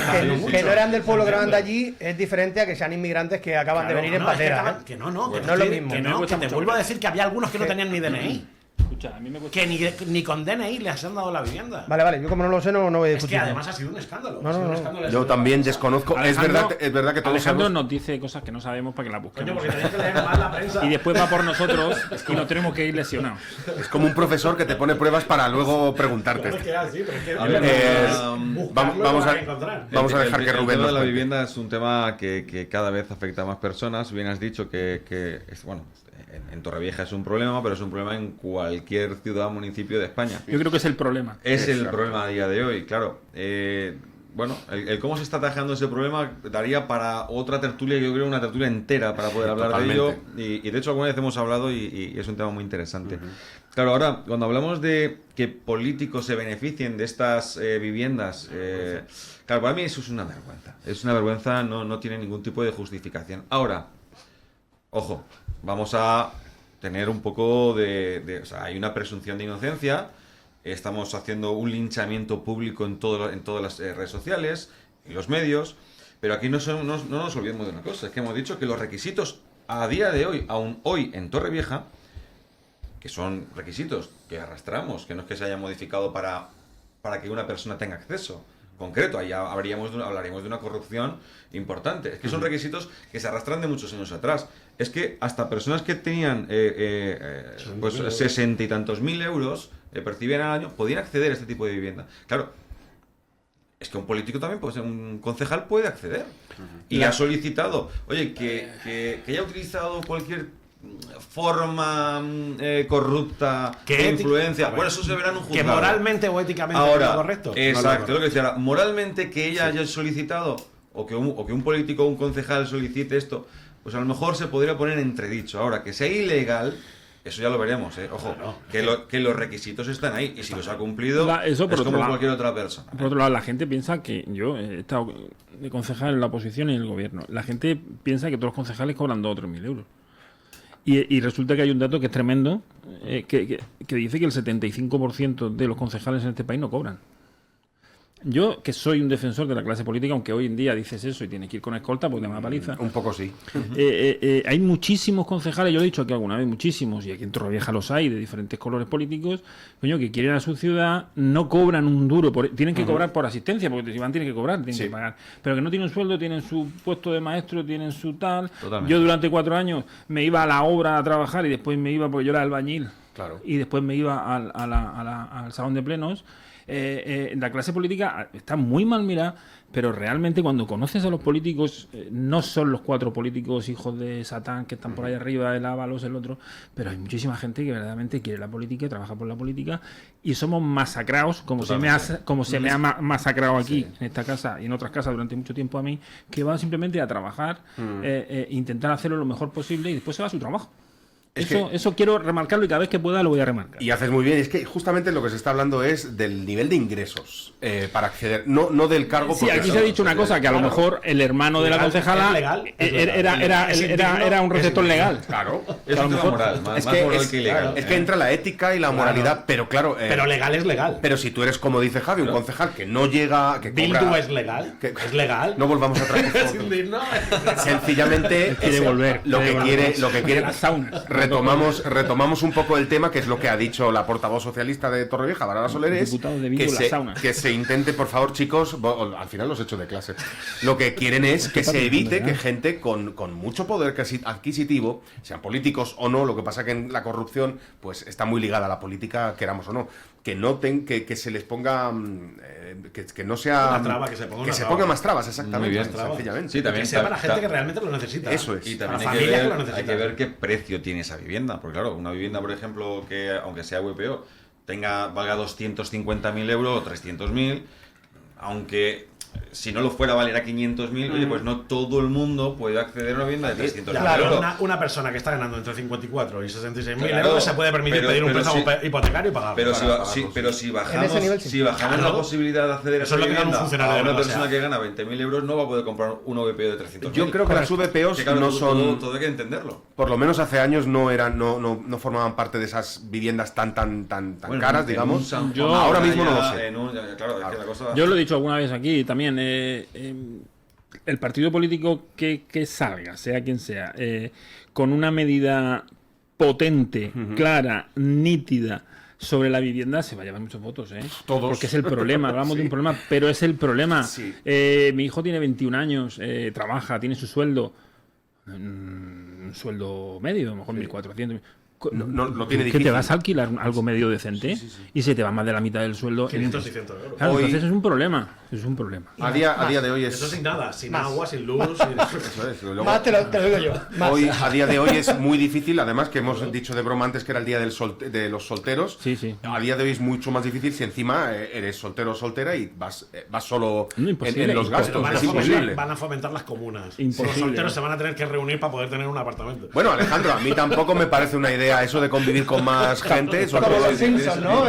Que no eran del pueblo que no eran de allí es diferente a que sean inmigrantes que acaban de venir en patera. Que no, que no es lo estoy- mismo. Que Me no, cuesta que te mucho vuelvo a creer. decir que había algunos que no tenían ni DNI. Escucha, a mí me cuesta... Que ni con DNI les han dado la vivienda. Vale, yo como no lo sé no voy a Es discutir. que además ha sido un escándalo. No, ha sido no, un no. escándalo. Yo también desconozco. Es verdad que todos Alejandro sabemos... nos dice cosas que no sabemos para que las Coño, busquemos. porque tenéis que leer mal la prensa. Y después va por nosotros y nos tenemos que ir lesionados. Es como un profesor que te pone pruebas para luego preguntarte. Claro que era así, pero es que A ver, buscarlo vamos lo a- van encontrar. Vamos a dejar que el Rubén tema nos de la cuente. vivienda es un tema que cada vez afecta a más personas. Bien has dicho que bueno, en Torrevieja es un problema, pero es un problema en cualquier ciudad o municipio de España. Yo creo que es el problema. Es el problema a día de hoy, claro. Bueno, el cómo se está atajando ese problema daría para otra tertulia, yo creo una tertulia entera para poder hablar de ello. Y de hecho alguna vez hemos hablado y es un tema muy interesante. Claro, ahora, cuando hablamos de que políticos se beneficien de estas viviendas, claro, para mí eso es una vergüenza. Es una vergüenza, no tiene ningún tipo de justificación. Ahora, ojo, vamos a tener un poco o sea, hay una presunción de inocencia. Estamos haciendo un linchamiento público en todas las redes sociales y los medios, pero aquí no nos olvidemos de una cosa, es que hemos dicho que los requisitos a día de hoy, aún hoy en Torrevieja, que son requisitos que arrastramos, que no es que se haya modificado para que una persona tenga acceso concreto, ahí hablaríamos de una corrupción importante. Es que son requisitos que se arrastran de muchos años atrás. Es que hasta personas que tenían pues 60 y tantos mil euros percibían al año, podían acceder a este tipo de vivienda. Claro, es que un político también, pues un concejal puede acceder. Y ha solicitado, oye, que haya utilizado cualquier forma corrupta Que de influencia. Bueno, eso se verá en un juzgado. Que moralmente o éticamente Ahora, no es correcto. exacto, lo que decía ahora, moralmente que ella haya solicitado o que un político o un concejal solicite esto, pues a lo mejor se podría poner entredicho. Ahora, que sea ilegal, eso ya lo veremos, ojo, que los requisitos están ahí y si los ha cumplido Eso por es otro como lado. cualquier otra persona. Por otro lado, la gente piensa que yo he estado de concejal en la oposición y en el gobierno. La gente piensa que todos los concejales cobran 2 o 3 mil euros. Y resulta que hay un dato que es tremendo, que dice que el 75% de los concejales en este país no cobran. Yo, que soy un defensor de la clase política, aunque hoy en día dices eso y tienes que ir con escolta porque te van a paliza. Un poco sí. Hay muchísimos concejales, yo lo he dicho aquí alguna vez, muchísimos, y aquí en Torrevieja los hay, de diferentes colores políticos, coño, que quieren a su ciudad, no cobran un duro, tienen que cobrar por asistencia, porque si van tienen que cobrar, tienen que pagar. Pero que no tienen sueldo, tienen su puesto de maestro, tienen su tal. Totalmente. Yo durante 4 años me iba a la obra a trabajar y después me iba, porque yo era albañil, Claro. y después me iba al salón de plenos. La clase política está muy mal mirada, pero realmente cuando conoces a los políticos, no son los 4 políticos hijos de Satán que están por ahí arriba, el Ábalos, el otro, pero hay muchísima gente que verdaderamente quiere la política y trabaja por la política, y somos masacrados, como se me ha masacrado aquí, en esta casa y en otras casas durante mucho tiempo a mí, que va simplemente a trabajar, intentar hacerlo lo mejor posible y después se va a su trabajo. Eso quiero remarcarlo y cada vez que pueda lo voy a remarcar. Y haces muy bien, es que justamente lo que se está hablando es del nivel de ingresos para acceder, no del cargo. Sí, aquí se ha dicho una cosa, que a lo mejor el hermano de la concejala era un receptor legal. Claro. Es un tema moral, más moral que ilegal. Es que entra la ética y la moralidad, pero claro... pero legal es legal. Pero si tú eres, como dice Javi, un concejal que no llega... que cobra, Bildu es legal. Es legal. No volvamos a traer sencillamente quiere volver. Lo que quiere las saunas. Retomamos un poco el tema, que es lo que ha dicho la portavoz socialista de Torrevieja, Bárbara Soler, es que se intente, por favor, chicos, al final los echo de clase. Lo que quieren es que se evite que gente con mucho poder adquisitivo, sean políticos o no, lo que pasa que en la corrupción pues está muy ligada a la política, queramos o no, que noten que se les ponga que no sea una traba, que se ponga más trabas, exactamente, Muy bien. sencillamente. Sí, también que sea para la gente que realmente lo necesita. Eso es. Y también hay que ver qué precio tiene esa vivienda. Porque claro, una vivienda, por ejemplo, que aunque sea VPO, valga 250.000 euros o 300.000, aunque si no lo fuera valerá 500.000, oye, pues no todo el mundo puede acceder a una vivienda de 300.000 claro, euros. una persona que está ganando entre 54 y 66.000 Claro, euros se puede permitir pedir un préstamo hipotecario y pagarlo. Pero si bajamos la posibilidad de acceder a eso es lo que gana un funcionario a una de persona que gana 20.000 euros, no va a poder comprar un VPO de 300.000. Yo creo que las VPOs no son... Todo hay que entenderlo. Por lo menos hace años no formaban parte de esas viviendas tan caras, digamos. Ahora mismo no lo sé. Yo lo he dicho alguna vez aquí también. El partido político que salga, sea quien sea, con una medida potente, clara, nítida sobre la vivienda, se va a llevar muchos votos, Todos. Porque es el problema, hablamos de un problema, pero es el problema. Sí. Mi hijo tiene 21 años, trabaja, tiene su sueldo, un sueldo medio, a lo mejor 1.400. No tiene que te vas a alquilar algo medio decente y se te va más de la mitad del sueldo. 500 y 100 euros. Claro, entonces es un problema. Es un problema. A día de hoy es... Eso sin nada, sin agua, sin luz. Eso es. Luego, más te lo digo yo. Más. Hoy, a día de hoy es muy difícil, además que hemos dicho de broma antes que era el día de los solteros. Sí. A día de hoy es mucho más difícil si encima eres soltero o soltera y vas solo en los gastos. Van a fomentar las comunas. Imposible. Los solteros se van a tener que reunir para poder tener un apartamento. Bueno, Alejandro, a mí tampoco me parece una idea eso de convivir con más gente. Como los Simpsons, ¿no?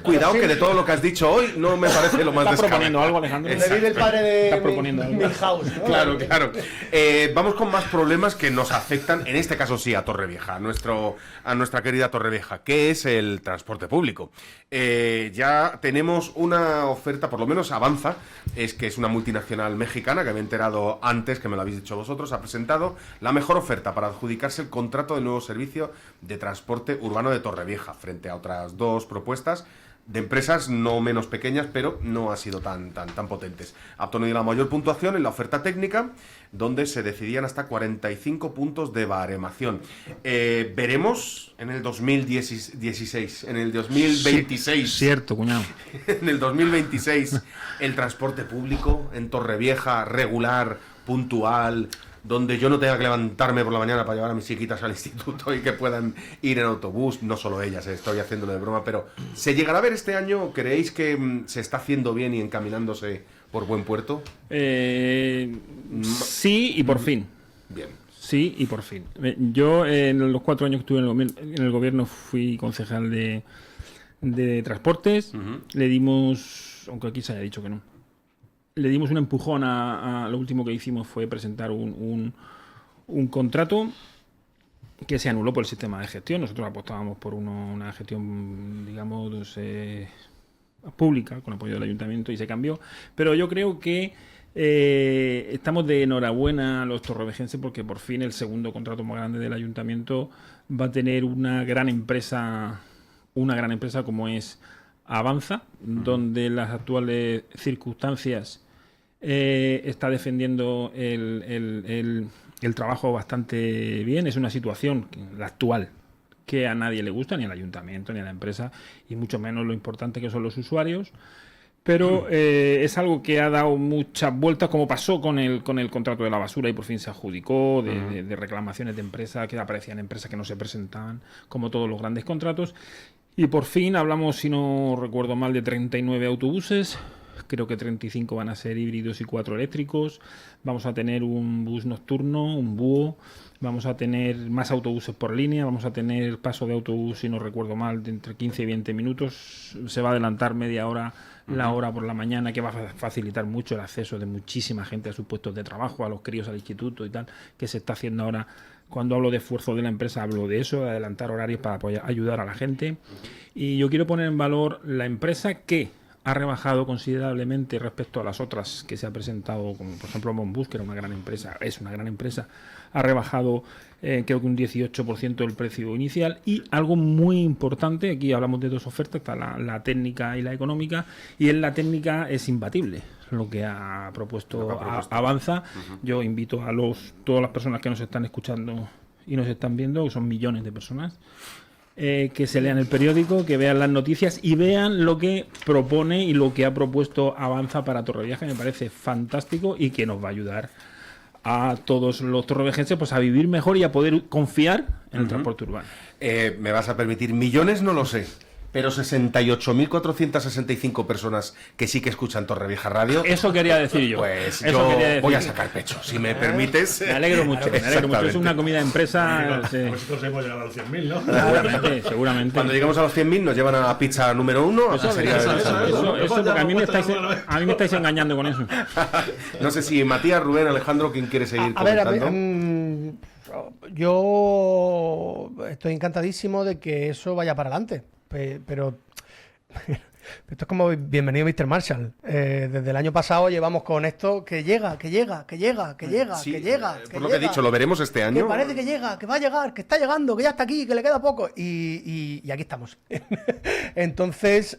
Cuidado que de todo lo que has dicho hoy no me parece lo más ¿Estás descabellado. proponiendo algo, Alejandro? El padre de Está proponiendo algo. Milhouse, ¿no? Claro. Vamos con más problemas que nos afectan, en este caso sí, a Torrevieja, a nuestra querida Torrevieja, que es el transporte público. Ya tenemos una oferta, por lo menos Avanza, que es una multinacional mexicana, que me he enterado antes, que me lo habéis dicho vosotros, ha presentado la mejor oferta para adjudicarse el contrato de nuevo servicio de transporte urbano de Torrevieja, frente a otras 2 propuestas de empresas no menos pequeñas, pero no ha sido tan potentes. Ha obtenido la mayor puntuación en la oferta técnica, donde se decidían hasta 45 puntos de baremación. Veremos en el 2016, en el 2026... Cierto, cuñado. En el 2026, el transporte público en Torrevieja, regular, puntual, donde yo no tenga que levantarme por la mañana para llevar a mis chiquitas al instituto y que puedan ir en autobús, no solo ellas, estoy haciéndolo de broma, pero ¿se llegará a ver este año? ¿Creéis que se está haciendo bien y encaminándose por buen puerto? Sí y por fin. Bien. Sí y por fin. Yo en los 4 años que estuve en el gobierno fui concejal de transportes, le dimos, aunque aquí se haya dicho que no, le dimos un empujón a lo último que hicimos fue presentar un contrato que se anuló por el sistema de gestión. Nosotros apostábamos por una gestión, digamos, pública, con apoyo del ayuntamiento, y se cambió. Pero yo creo que estamos de enhorabuena a los torrevejenses porque por fin el segundo contrato más grande del ayuntamiento va a tener una gran empresa como es Avanza, donde las actuales circunstancias está defendiendo el trabajo bastante bien. Es una situación, la actual, que a nadie le gusta, ni al ayuntamiento, ni a la empresa, y mucho menos lo importante que son los usuarios. Pero es algo que ha dado muchas vueltas, como pasó con el contrato de la basura, y por fin se adjudicó, de reclamaciones de empresas, que aparecían empresas que no se presentaban, como todos los grandes contratos. Y por fin hablamos, si no recuerdo mal, de 39 autobuses. Creo que 35 van a ser híbridos y 4 eléctricos. Vamos a tener un bus nocturno, un búho. Vamos a tener más autobuses por línea. Vamos a tener paso de autobús, si no recuerdo mal, de entre 15 y 20 minutos. Se va a adelantar media hora la hora por la mañana, que va a facilitar mucho el acceso de muchísima gente a sus puestos de trabajo, a los críos al instituto y tal, que se está haciendo ahora. Cuando hablo de esfuerzo de la empresa, hablo de eso, de adelantar horarios para ayudar a la gente. Y yo quiero poner en valor la empresa que ha rebajado considerablemente respecto a las otras que se ha presentado, como por ejemplo Monbus, que era una gran empresa, es una gran empresa, ha rebajado creo que un 18% el precio inicial. Y algo muy importante, aquí hablamos de dos ofertas, está la técnica y la económica, y en la técnica es imbatible lo que ha propuesto Avanza. Yo invito a todas las personas que nos están escuchando y nos están viendo, que son millones de personas, que se lean el periódico, que vean las noticias y vean lo que propone y lo que ha propuesto Avanza para Torrevieja. Me parece fantástico y que nos va a ayudar a todos los torrevejenses pues a vivir mejor y a poder confiar en el transporte urbano. Me vas a permitir, millones no lo sé, pero 68.465 personas que sí que escuchan Torrevieja Radio. Eso quería decir yo. Pues eso yo quería decir voy a sacar pecho, si me permites. Me alegro mucho, me alegro mucho. Es una comida de empresa. A ver si conseguimos llegar a los 100.000, ¿no? Seguramente. Cuando lleguemos a los 100.000 nos llevan a la pizza número 1. Eso porque a mí me estáis engañando con eso. No sé si Matías, Rubén, Alejandro, ¿quién quiere seguir comentando? Yo estoy encantadísimo de que eso vaya para adelante, pero esto es como bienvenido Mr. Marshall. Desde el año pasado llevamos con esto que llega. Por lo que he dicho, lo veremos este año. Que parece que llega, que va a llegar, que está llegando, que ya está aquí, que le queda poco. Y aquí estamos. Entonces,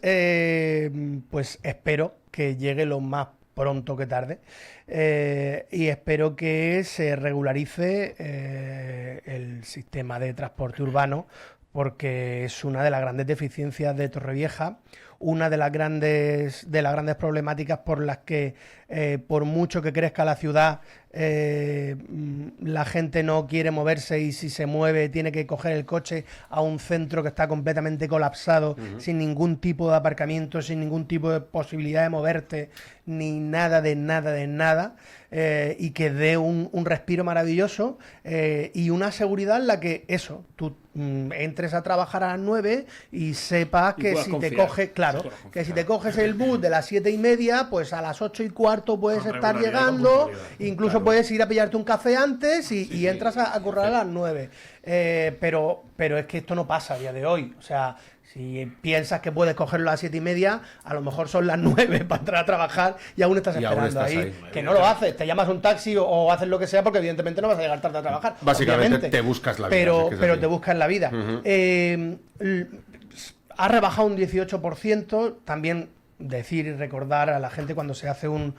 pues espero que llegue lo más pronto que tarde. Y espero que se regularice el sistema de transporte urbano, porque es una de las grandes deficiencias de Torrevieja, una de las grandes problemáticas por las que, por mucho que crezca la ciudad, la gente no quiere moverse, y si se mueve tiene que coger el coche a un centro que está completamente colapsado, sin ningún tipo de aparcamiento, sin ningún tipo de posibilidad de moverte, ni nada de nada, y que dé un respiro maravilloso, y una seguridad en la que eso, tú entres a trabajar a las 9 y sepas que si te coges, que si te coges el bus de las 7:30, pues a las 8:15 puedes estar llegando, incluso puedes ir a pillarte un café antes y entras a currar a las 9. Pero es que esto no pasa a día de hoy. O sea, si piensas que puedes cogerlo a las 7:30, a lo mejor son las 9 para entrar a trabajar y aún estás esperando ahí. Que no lo haces, te llamas un taxi o haces lo que sea, porque evidentemente no vas a llegar tarde a trabajar. Básicamente obviamente. Te buscas la vida. Pero te buscas la vida. Ha rebajado un 18%, también decir y recordar a la gente, cuando se hace un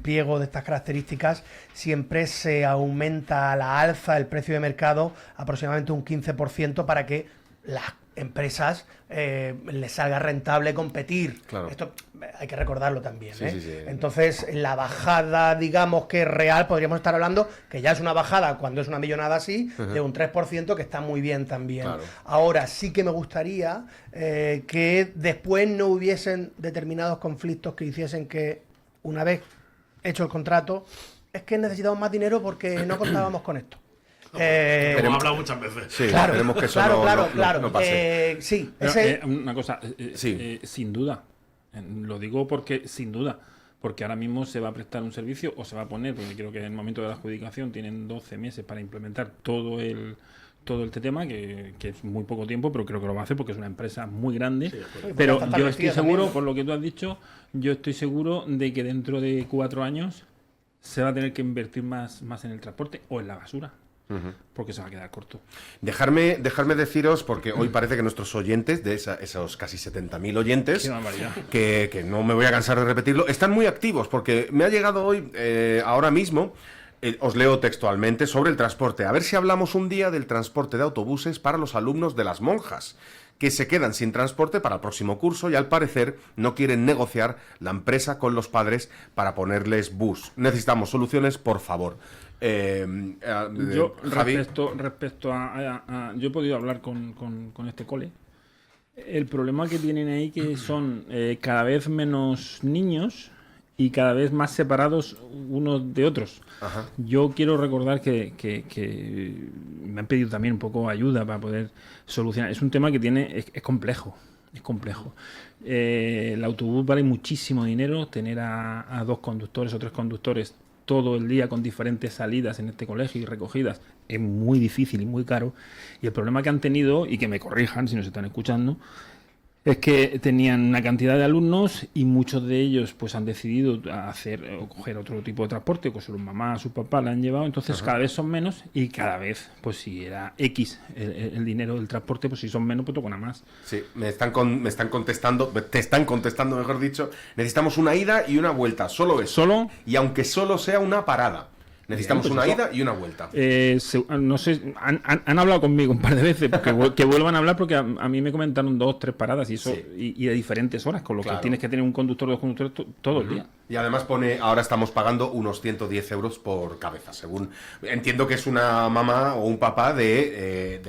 pliego de estas características, siempre se aumenta a la alza el precio de mercado aproximadamente un 15% para que las empresas les salga rentable competir. Claro. Esto hay que recordarlo también. Sí. Entonces, la bajada, digamos que real, podríamos estar hablando que ya es una bajada, cuando es una millonada así, de un 3%, que está muy bien también. Claro. Ahora sí que me gustaría que después no hubiesen determinados conflictos que hiciesen que, una vez hecho el contrato, es que necesitamos más dinero porque no contábamos con esto. Hemos hablado muchas veces. Sí, esperemos que eso no pase. Sí, una cosa, sin duda. Lo digo porque, sin duda, porque ahora mismo se va a prestar un servicio, o se va a poner, porque creo que en el momento de la adjudicación tienen 12 meses para implementar todo el todo este tema, que es muy poco tiempo, pero creo que lo va a hacer porque es una empresa muy grande. Sí, pero está yo estoy establecida seguro, también. por lo que tú has dicho, yo estoy seguro de que dentro de 4 años se va a tener que invertir más en el transporte o en la basura, porque se va a quedar corto. Dejarme deciros, porque hoy parece que nuestros oyentes, de esos casi 70.000 oyentes, Qué barbaridad. que no me voy a cansar de repetirlo, están muy activos, porque me ha llegado hoy, ahora mismo, os leo textualmente, sobre el transporte. A ver si hablamos un día del transporte de autobuses para los alumnos de las monjas, que se quedan sin transporte para el próximo curso y al parecer no quieren negociar la empresa con los padres para ponerles bus. Necesitamos soluciones, por favor. Yo, Javi. respecto a yo he podido hablar con este cole. El problema que tienen ahí que son cada vez menos niños y cada vez más separados unos de otros. Ajá. Yo quiero recordar que me han pedido también un poco ayuda para poder solucionar. Es un tema que es complejo. Es complejo. El autobús vale muchísimo dinero. Tener a 2 conductores o 3 conductores todo el día con diferentes salidas en este colegio y recogidas es muy difícil y muy caro. Y el problema que han tenido, y que me corrijan si nos están escuchando, es que tenían una cantidad de alumnos y muchos de ellos pues han decidido hacer o coger otro tipo de transporte, pues su mamá, su papá la han llevado, entonces cada vez son menos y cada vez, pues si era X el dinero del transporte, pues si son menos, pues tocan a más. Sí, me están contestando, te están contestando, mejor dicho. Necesitamos una ida y una vuelta, solo eso. ¿Solo? Y aunque solo sea una parada. Necesitamos Bien, una pues eso. ida y una vuelta. No sé, han hablado conmigo un par de veces, que vuelvan a hablar porque a mí me comentaron 2 o 3 paradas y eso Sí. y de diferentes horas, con lo Claro. que tienes que tener un conductor o 2 conductores todo el día. Y además pone, ahora estamos pagando unos 110 euros por cabeza, según... Entiendo que es una mamá o un papá de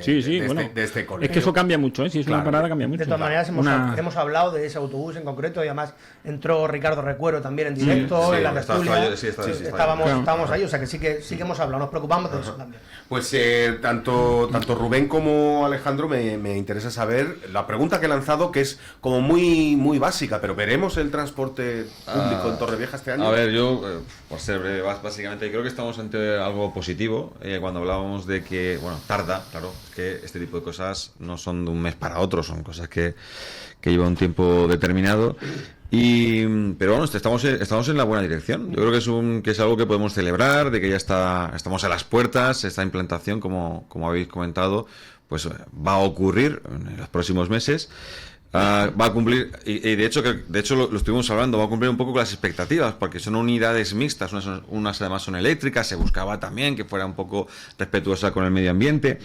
Bueno, este colegio. es que eso cambia mucho, si es Claro. una parada cambia mucho. De todas maneras, hemos hablado de ese autobús en concreto y además entró Ricardo Recuero también en directo, sí, en la estaba tertulia. yo, sí, estaba yo, sí, Estábamos ahí, o sea que sí que hemos hablado, nos preocupamos de eso también. Pues tanto Rubén como Alejandro me interesa saber la pregunta que he lanzado, que es como muy, muy básica, pero ¿veremos el transporte público en Torrevieja este año? A ver, yo, por ser breve, básicamente creo que estamos ante algo positivo. Cuando hablábamos de que, bueno, tarda, claro, es que este tipo de cosas no son de un mes para otro, son cosas que llevan un tiempo determinado. Pero bueno, estamos en la buena dirección. Yo creo que es algo que podemos celebrar, de que ya estamos a las puertas. Esta implantación, como habéis comentado, pues va a ocurrir en los próximos meses. Va a cumplir, y de hecho lo estuvimos hablando, va a cumplir un poco con las expectativas, porque son unidades mixtas, unas además son eléctricas, se buscaba también que fuera un poco respetuosa con el medio ambiente,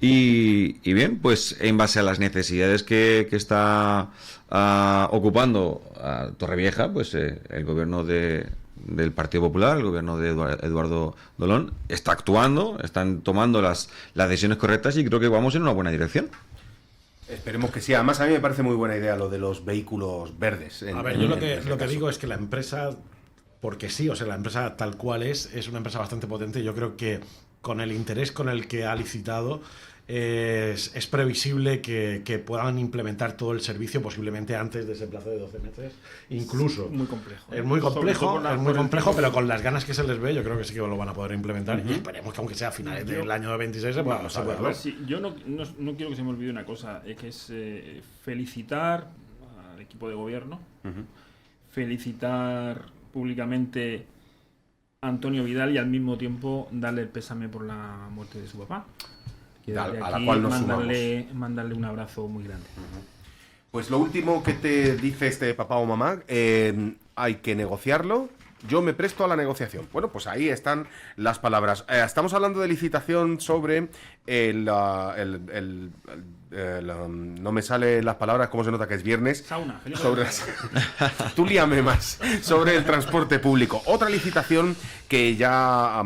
y bien, pues en base a las necesidades que está ocupando Torrevieja, pues el gobierno del Partido Popular, el gobierno de Eduardo Dolón, está actuando, están tomando las decisiones correctas y creo que vamos en una buena dirección. Esperemos que sí. Además, a mí me parece muy buena idea lo de los vehículos verdes. A ver, yo lo que digo es que la empresa, porque sí, o sea, la empresa tal cual es una empresa bastante potente. Yo creo que con el interés con el que ha licitado es previsible que puedan implementar todo el servicio posiblemente antes de ese plazo de 12 meses. Incluso. Muy complejo. Es muy complejo, Sobre todo pero con las ganas que se les ve, yo creo que sí que lo van a poder implementar. Y esperemos que aunque sea a finales del año 26 se pueda ver. Sí, yo no quiero que se me olvide una cosa, es que es felicitar al equipo de gobierno, felicitar públicamente a Antonio Vidal y al mismo tiempo darle el pésame por la muerte de su papá. Que desde A la aquí cual nos mandarle un abrazo muy grande. Pues lo último que te dice este papá o mamá, hay que negociarlo. Yo me presto a la negociación. Bueno, pues ahí están las palabras. Estamos hablando de licitación sobre no me salen las palabras, cómo se nota que es viernes. Sauna. Sobre tú líame más. Sobre el transporte público. Otra licitación que ya...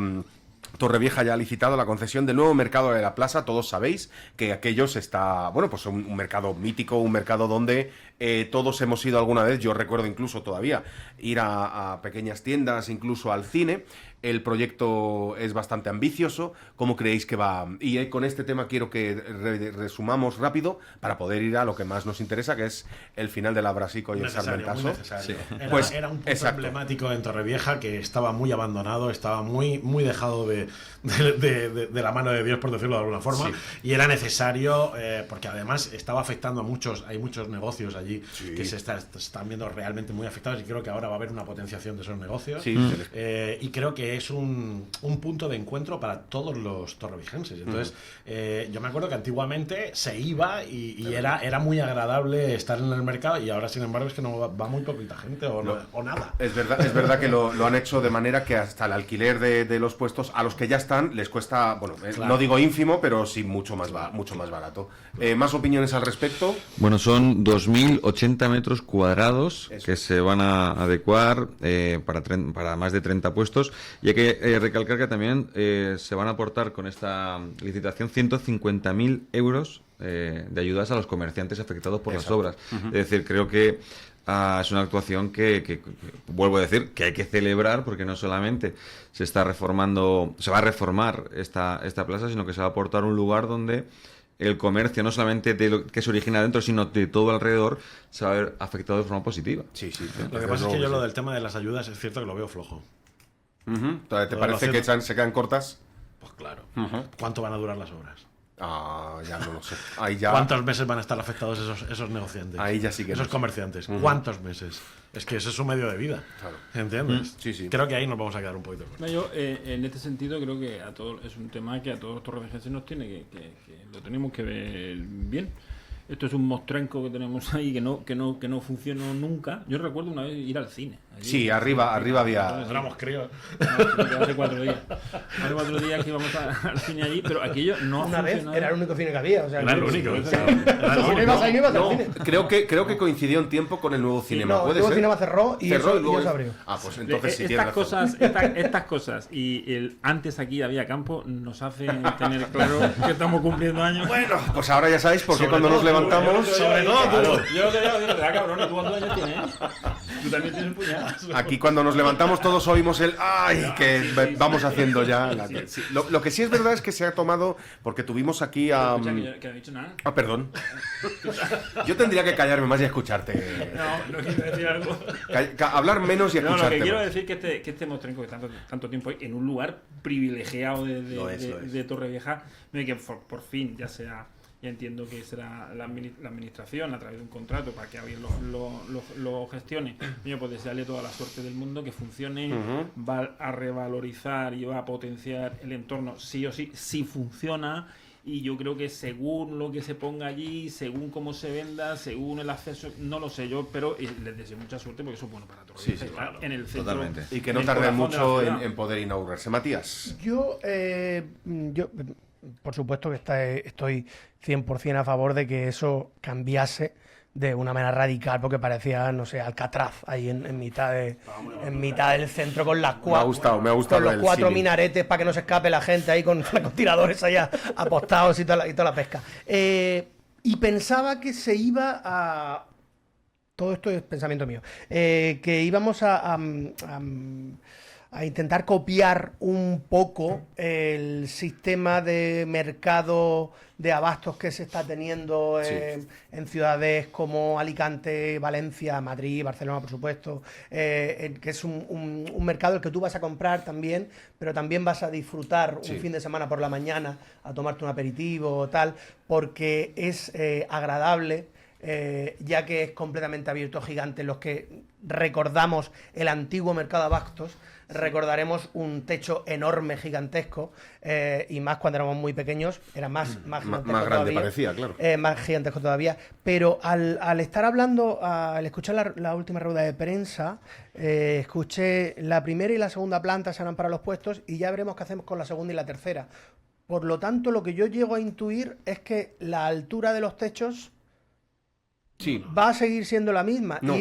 Torrevieja ya ha licitado la concesión del nuevo mercado de la plaza. Todos sabéis que aquellos está, bueno, pues un mercado mítico, un mercado donde todos hemos ido alguna vez. Yo recuerdo incluso todavía ir a pequeñas tiendas, incluso al cine. el proyecto es bastante ambicioso. ¿Cómo creéis que va? Y con este tema quiero que resumamos rápido para poder ir a lo que más nos interesa, que es el final de la Brasico y el Sarmentazo. Sí. Pues, era un punto exacto. emblemático en Torrevieja que estaba muy abandonado, estaba muy dejado de la mano de Dios, por decirlo de alguna forma, Sí. y era necesario, porque además estaba afectando a muchos, hay muchos negocios allí que se están viendo realmente muy afectados, y creo que ahora va a haber una potenciación de esos negocios. Sí, Y creo que es un punto de encuentro para todos los torrevijenses. Entonces, yo me acuerdo que antiguamente se iba y era muy agradable estar en el mercado, y ahora, sin embargo, es que no va muy poquita gente o nada. Es verdad que lo han hecho de manera que hasta el alquiler de los puestos a los que ya están les cuesta, bueno, Claro. no digo ínfimo, pero sí mucho más barato. ¿Más opiniones al respecto? Bueno, son 2.080 metros cuadrados Eso. que se van a adecuar para más de 30 puestos. Y hay que recalcar que también se van a aportar con esta licitación 150.000 euros de ayudas a los comerciantes afectados por las obras. Es decir, creo que es una actuación que, vuelvo a decir, que hay que celebrar, porque no solamente se va a reformar esta plaza, sino que se va a aportar un lugar donde el comercio, no solamente de lo que se origina dentro, sino de todo alrededor, se va a ver afectado de forma positiva. Sí. Lo que pasa es que yo lo del tema de las ayudas es cierto que lo veo flojo. ¿Te parece que se quedan cortas? Pues claro. ¿Cuánto van a durar las obras? Ya no lo sé. Ahí ya... ¿Cuántos meses van a estar afectados esos negociantes? Ahí ya sí que no esos sé. comerciantes. ¿Cuántos meses? Es que ese es su medio de vida. Claro. ¿Entiendes? Sí. Creo que ahí nos vamos a quedar un poquito cortos. No, yo, en este sentido, creo que es un tema que a todos los torrevejenses nos tiene que lo tenemos que ver bien. Esto es un mostrenco que tenemos ahí que no funcionó nunca. Yo recuerdo una vez ir al cine. Allí, Sí, arriba había... Éramos críos. Hace 4 días. Hace 4 días que íbamos al cine allí, pero aquello no Una vez funcionaba. era el único cine que había. O sea, Era el único. Si no ibas ahí, no ibas al cine. Creo que coincidió en tiempo con el nuevo cinema. No, el ¿Puede nuevo ser? cinema cerró y luego eso se abrió. Pues entonces sí tienes estas razón. estas cosas y el antes aquí había campo nos hacen tener claro que estamos cumpliendo años. Bueno, pues ahora ya sabéis por qué Sobre cuando todo nos tú, levantamos... sobre todo tú. Yo te digo, cabrón, ¿tú cuántos años tienes? Tú también tienes un puñado. Aquí cuando nos levantamos todos oímos el ¡ay! Que vamos haciendo ya. Sí. Lo que sí es verdad es que se ha tomado, porque tuvimos aquí a... Escucha, que no he dicho nada. Perdón. Yo tendría que callarme más y escucharte. No quiero decir algo. Hablar menos y No, lo escucharte que quiero más. decir que este mostrenco que tanto tiempo hay en un lugar privilegiado Lo es. de Torrevieja, que por fin ya entiendo que será la administración a través de un contrato para que alguien lo gestione. Pues desearle toda la suerte del mundo, que funcione, va a revalorizar y va a potenciar el entorno sí o sí, si funciona. Y yo creo que según lo que se ponga allí, según cómo se venda, según el acceso, no lo sé yo, pero les deseo mucha suerte porque eso es bueno para todos. Sí, Claro, en el centro, Totalmente. Y que en no el tarde corazón de la mucho ciudad. en poder inaugurarse. Matías. Yo, por supuesto que estoy 100% a favor de que eso cambiase de una manera radical, porque parecía, no sé, Alcatraz, ahí en mitad del centro con las cuatro. Me ha gustado Con los el 4 símil. minaretes para que no se escape la gente ahí con francotiradores allá apostados y toda la pesca. Y pensaba que se iba a... Todo esto es pensamiento mío. Que íbamos a intentar copiar un poco el sistema de mercado de abastos que se está teniendo en ciudades como Alicante, Valencia, Madrid, Barcelona, por supuesto, que es un mercado el que tú vas a comprar también, pero también vas a disfrutar un fin de semana por la mañana a tomarte un aperitivo o tal, porque es agradable. Ya que es completamente abierto, gigante. Los que recordamos el antiguo mercado de abastos, recordaremos un techo enorme, gigantesco, y más cuando éramos muy pequeños, era más gigantesco Más grande todavía, parecía, claro. más gigantesco todavía. Pero al estar hablando, al escuchar la última rueda de prensa, escuché la primera y la segunda planta serán para los puestos y ya veremos qué hacemos con la segunda y la tercera. Por lo tanto, lo que yo llego a intuir es que la altura de los techos Sí. va a seguir siendo la misma. No,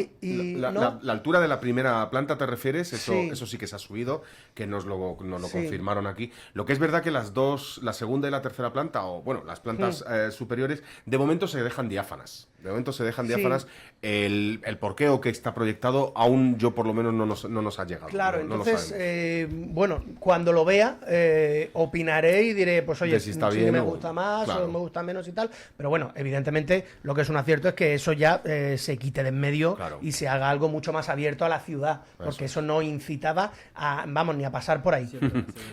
¿no? la altura de la primera planta te refieres, Sí. eso sí que se ha subido, que nos lo Sí. confirmaron aquí. Lo que es verdad que las dos, la segunda y la tercera planta, o bueno, las plantas superiores, de momento se dejan diáfanas. De momento se dejan Sí. diáfanas. El porqué o que está proyectado, aún yo por lo menos no nos ha llegado. Claro, no lo entonces, sabemos. bueno, cuando lo vea, opinaré y diré, pues oye, De si está bien me o- gusta más claro. o me gusta menos y tal. Pero bueno, evidentemente, lo que es un acierto es que eso ya se quite de en medio Claro. y se haga algo mucho más abierto a la ciudad, porque eso no incitaba a, vamos, ni a pasar por ahí.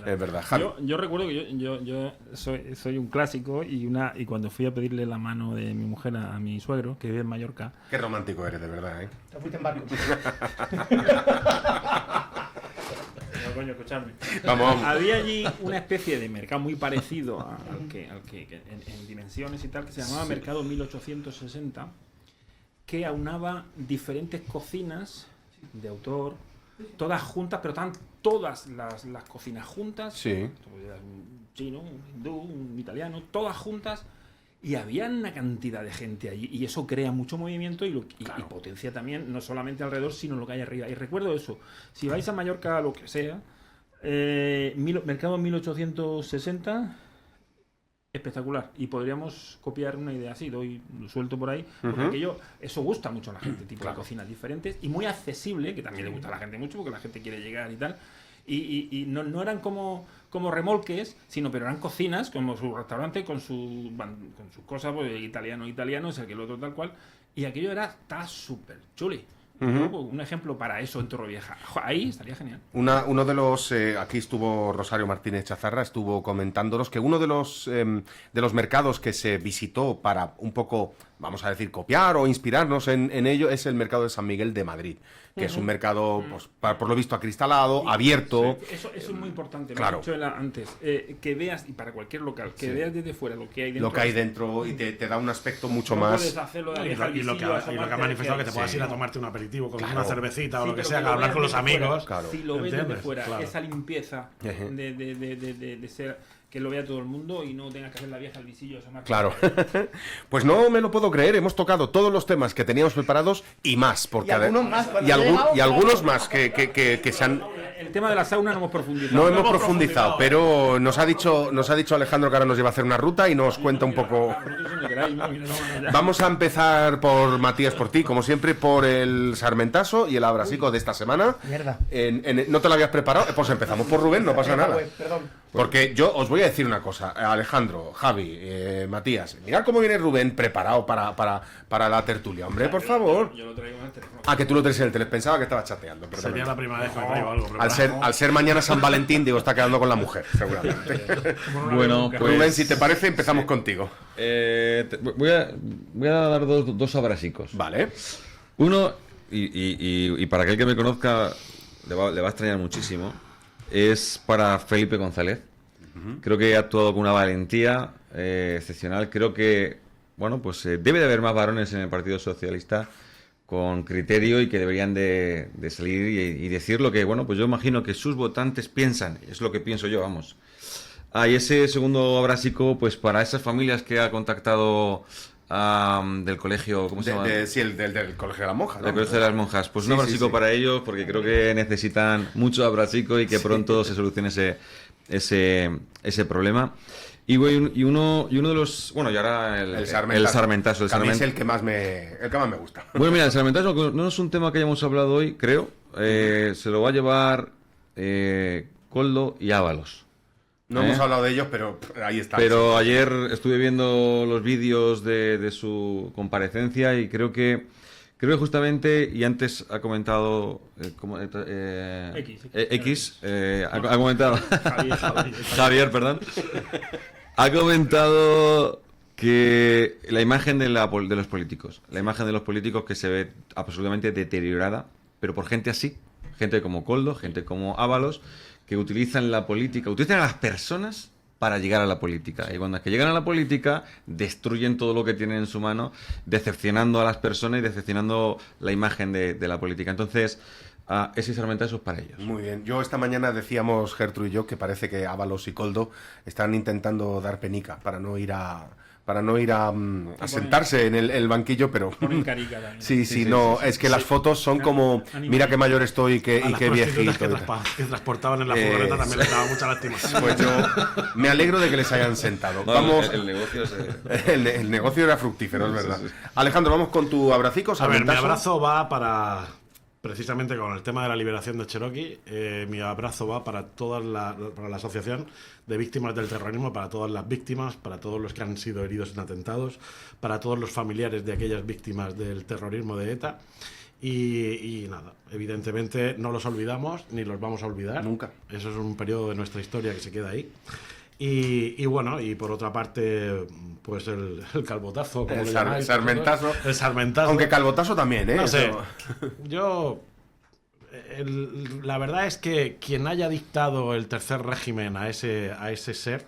Es verdad, Javi. Yo recuerdo que yo soy un clásico y cuando fui a pedirle la mano de mi mujer a mi suegro, que vive en Mallorca, Qué romántico eres, de verdad, ¿eh? Te fuiste en barco. no, coño, escuchadme. Vamos. Había allí una especie de mercado muy parecido al que en dimensiones y tal, que se llamaba Mercado 1860, que aunaba diferentes cocinas de autor, todas juntas, pero estaban todas las cocinas juntas, Sí. un chino, un hindú, un italiano, todas juntas, y había una cantidad de gente allí, y eso crea mucho movimiento y potencia también, no solamente alrededor, sino lo que hay arriba. Y recuerdo eso, si vais a Mallorca, lo que sea, Mercado 1860, espectacular, y podríamos copiar una idea así, lo suelto por ahí, porque eso gusta mucho a la gente, tipo de cocinas diferentes, y muy accesible, que también le gusta a la gente mucho, porque la gente quiere llegar y tal, y no eran como remolques, pero eran cocinas, como su restaurante, con sus cosas, pues italiano, es el que el otro tal cual, y aquello está súper chuli. Un ejemplo para eso en Torrevieja. Ahí estaría genial. Uno de los, aquí estuvo Rosario Martínez Chazarra, estuvo comentándonos que uno de los mercados que se visitó para un poco, vamos a decir, copiar o inspirarnos en ello es el mercado de San Miguel de Madrid, que es un mercado, pues, por lo visto, acristalado, abierto. Eso es muy importante, Claro. lo he dicho antes, que veas, y para cualquier local, que veas desde fuera lo que hay dentro. Lo que hay dentro y te da un aspecto mucho No más... puedes hacerlo de Y alejar lo que ha manifestado que te puedas Sí. ir a tomarte un aperitivo con Claro. una cervecita o Sí, lo que pero sea, lo a hablar veas con los desde fuera. amigos. Claro. Si lo ves desde ¿Entiendes? fuera, Claro. esa limpieza Ejé. de ser, que lo vea todo el mundo y no tengas que hacer la vieja al visillo. Eso más Claro. Pues no me lo puedo creer, hemos tocado todos los temas que teníamos preparados y más. Porque Y algunos más, cuando y llegamos, algunos más que se han... El tema de la sauna no hemos profundizado. No hemos profundizado, pero nos ha dicho Alejandro que ahora nos lleva a hacer una ruta y nos cuenta un poco... Vamos a empezar por Matías, por ti, como siempre, por el Sarmentaso y el abrasico de esta semana. Mierda. ¿No te lo habías preparado? Pues empezamos por Rubén, no pasa nada. Perdón. Porque yo os voy a decir una cosa, Alejandro, Javi, Matías, mirad cómo viene Rubén preparado para la tertulia, hombre, por favor. Yo lo traigo en el teléfono. Ah, que tú lo traes en el teléfono, pensaba que estaba chateando, Sería perdóname. la primera vez que me traigo algo preparado. Al ser mañana San Valentín, digo, está quedando con la mujer, seguramente. Bueno, pues... Rubén, si te parece, empezamos contigo. Voy a dar dos abrasicos. Vale. Uno, y para aquel que me conozca le va a extrañar muchísimo, es para Felipe González. Creo que ha actuado con una valentía excepcional. Creo que, bueno, pues debe de haber más varones en el Partido Socialista con criterio y que deberían de salir y decir lo que, bueno, pues yo imagino que sus votantes piensan, es lo que pienso yo, vamos. Y ese segundo abrasico, pues para esas familias que ha contactado del colegio, ¿cómo se llama? Sí, del Colegio de las Monjas, ¿no? El Colegio de las Monjas. Pues Sí, un abrasico sí. para ellos, porque creo que necesitan mucho abrasico y que pronto se solucione ese problema. Y uno de los... Bueno, y ahora el Sarmentazo. Que a mí es el que más me gusta. Bueno, mira, el Sarmentazo no es un tema que hayamos hablado hoy, creo. Se lo va a llevar Koldo y Ábalos. No hemos hablado de ellos, pero ahí está. Pero ayer estuve viendo los vídeos de su comparecencia y creo que justamente, y antes ha comentado ha comentado Javier, perdón, ha comentado que la imagen de los políticos, que se ve absolutamente deteriorada, pero por gente así, gente como Koldo, gente como Ábalos, que utilizan la política, utilizan a las personas para llegar a la política. Y cuando es que llegan a la política, destruyen todo lo que tienen en su mano, decepcionando a las personas y decepcionando la imagen de la política. Entonces, ese Sarmentazo es para ellos. Muy bien. Yo esta mañana decíamos, Gertrude y yo, que parece que Ábalos y Koldo están intentando dar penica para no ir a para no ir a sentarse en el banquillo, pero... Ponen carica también. Sí, no, es que las fotos son como, mira qué mayor estoy y qué viejito. Que transportaban en la furgoneta también les daba mucha lástima. Pues yo me alegro de que les hayan sentado. No, Vamos, el negocio el negocio era fructífero, es verdad. Alejandro, vamos con tu abracico. A ver, mi salmentazo. abrazo va para... Precisamente con el tema de la liberación de Cherokee, mi abrazo va para para la Asociación de Víctimas del Terrorismo, para todas las víctimas, para todos los que han sido heridos en atentados, para todos los familiares de aquellas víctimas del terrorismo de ETA. Y nada, evidentemente no los olvidamos ni los vamos a olvidar. Nunca. Eso es un periodo de nuestra historia que se queda ahí. Y bueno, y por otra parte, pues el calvotazo, como El lo llamáis, sarmentazo. el sarmentazo. Aunque calvotazo también, ¿eh? No sé. Eso- Yo. La verdad es que quien haya dictado el tercer régimen a ese ser,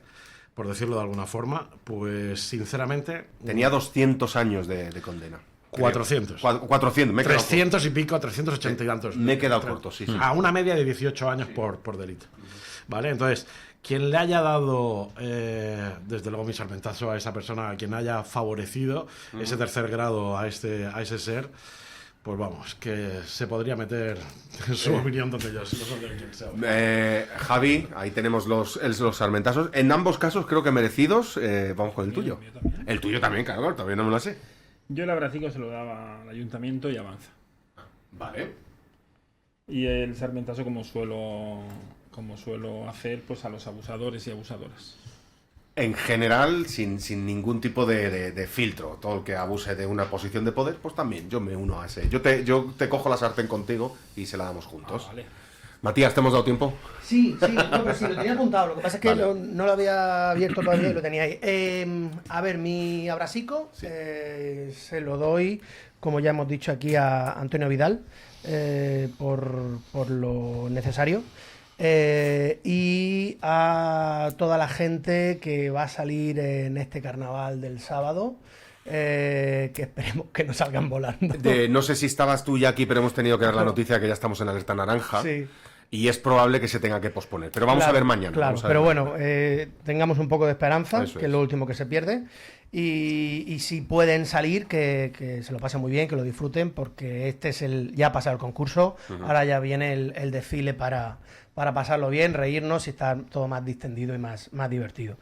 por decirlo de alguna forma, pues sinceramente. Tenía 200 años de condena. 400. 400, me he quedado 300 y pico, 380 y tantos. Me he quedado corto, sí. A una media de 18 años por delito. ¿Vale? Entonces, quien le haya dado, desde luego mi salmentazo a esa persona, a quien haya favorecido ese tercer grado a ese ser, pues vamos, que se podría meter en su opinión donde yo Javi, ahí tenemos los sarmentazos. En ambos casos creo que merecidos. Vamos con el tuyo. El tuyo también, claro, todavía no me lo sé. Yo el abracico se lo daba al ayuntamiento y avanza. Vale. Y el sarmentazo como suelo hacer pues a los abusadores y abusadoras. En general, sin ningún tipo de filtro. Todo el que abuse de una posición de poder, pues también yo me uno a ese. Yo te cojo la sartén contigo y se la damos juntos. Vale. Matías, ¿te hemos dado tiempo? Sí, no, pero sí, lo tenía apuntado. Lo que pasa es que Vale. no lo había abierto todavía y lo tenía ahí. A ver, mi abrasico se lo doy, como ya hemos dicho aquí, a Antonio Vidal, por lo necesario. Y a toda la gente que va a salir en este carnaval del sábado, que esperemos que no salgan volando. No sé si estabas tú ya aquí, pero hemos tenido que dar la noticia que ya estamos en alerta naranja. Sí. Y es probable que se tenga que posponer. Pero vamos a ver mañana. Claro, vamos a ver pero mañana. bueno, tengamos un poco de esperanza, Eso que es. es lo último que se pierde. Y si pueden salir, que se lo pasen muy bien, que lo disfruten, porque este es ya ha pasado el concurso, ahora ya viene el desfile para pasarlo bien, reírnos y estar todo más distendido y más divertido.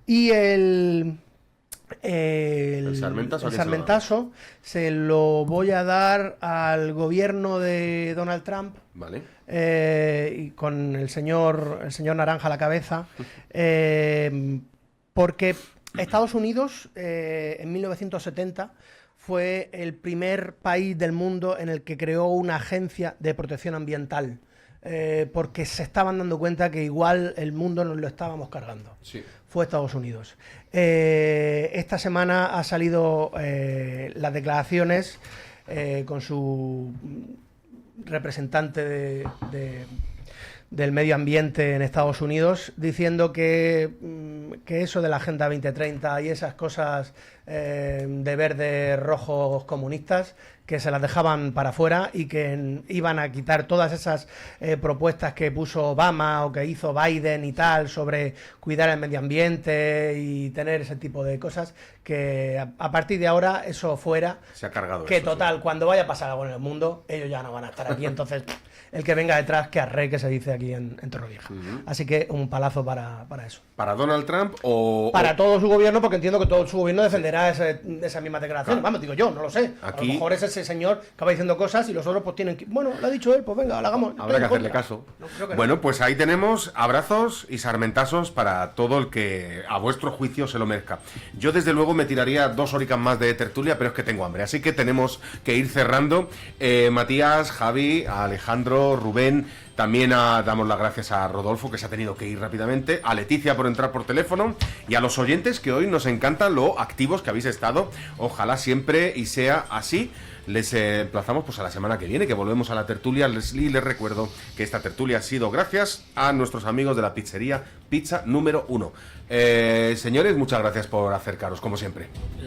Y el sarmentazo, ¿a quién se lo sarmentazo se lo voy a dar al gobierno de Donald Trump, Vale. y con el señor Naranja a la cabeza, porque Estados Unidos en 1970 fue el primer país del mundo en el que creó una agencia de protección ambiental, porque se estaban dando cuenta que igual el mundo nos lo estábamos cargando. Sí. Fue Estados Unidos. Esta semana ha salido las declaraciones con su representante del medio ambiente en Estados Unidos, diciendo que eso de la Agenda 2030 y esas cosas de verdes, rojos, comunistas, que se las dejaban para afuera y que iban a quitar todas esas propuestas que puso Obama o que hizo Biden y tal sobre cuidar el medio ambiente y tener ese tipo de cosas, que a partir de ahora eso fuera, Se ha cargado que eso, total, sí. cuando vaya a pasar algo en el mundo, ellos ya no van a estar aquí, entonces el que venga detrás que arre, que se dice aquí en Torrevieja. Así que un palazo para eso. ¿Para Donald Trump o...? Para todo su gobierno, porque entiendo que todo su gobierno defenderá esas mismas declaraciones. Vamos, digo yo, no lo sé. A Aquí- lo mejor es ese señor que va diciendo cosas y los otros pues tienen que... Bueno, lo ha dicho él, pues venga, lo hagamos. Habrá que Estoy hacerle en contra. caso. No, creo que no. Bueno, pues ahí tenemos abrazos y sarmentazos para todo el que a vuestro juicio se lo merezca. Yo desde luego me tiraría 2 horitas más de tertulia, pero es que tengo hambre, así que tenemos que ir cerrando. Matías, Javi, Alejandro, Rubén, también damos las gracias a Rodolfo, que se ha tenido que ir rápidamente, a Leticia por entrar por teléfono y a los oyentes, que hoy nos encanta lo activos que habéis estado. Ojalá siempre y sea así. Les emplazamos pues a la semana que viene, que volvemos a la tertulia. Les recuerdo que esta tertulia ha sido gracias a nuestros amigos de la pizzería Pizza número 1. Señores, muchas gracias por acercaros, como siempre.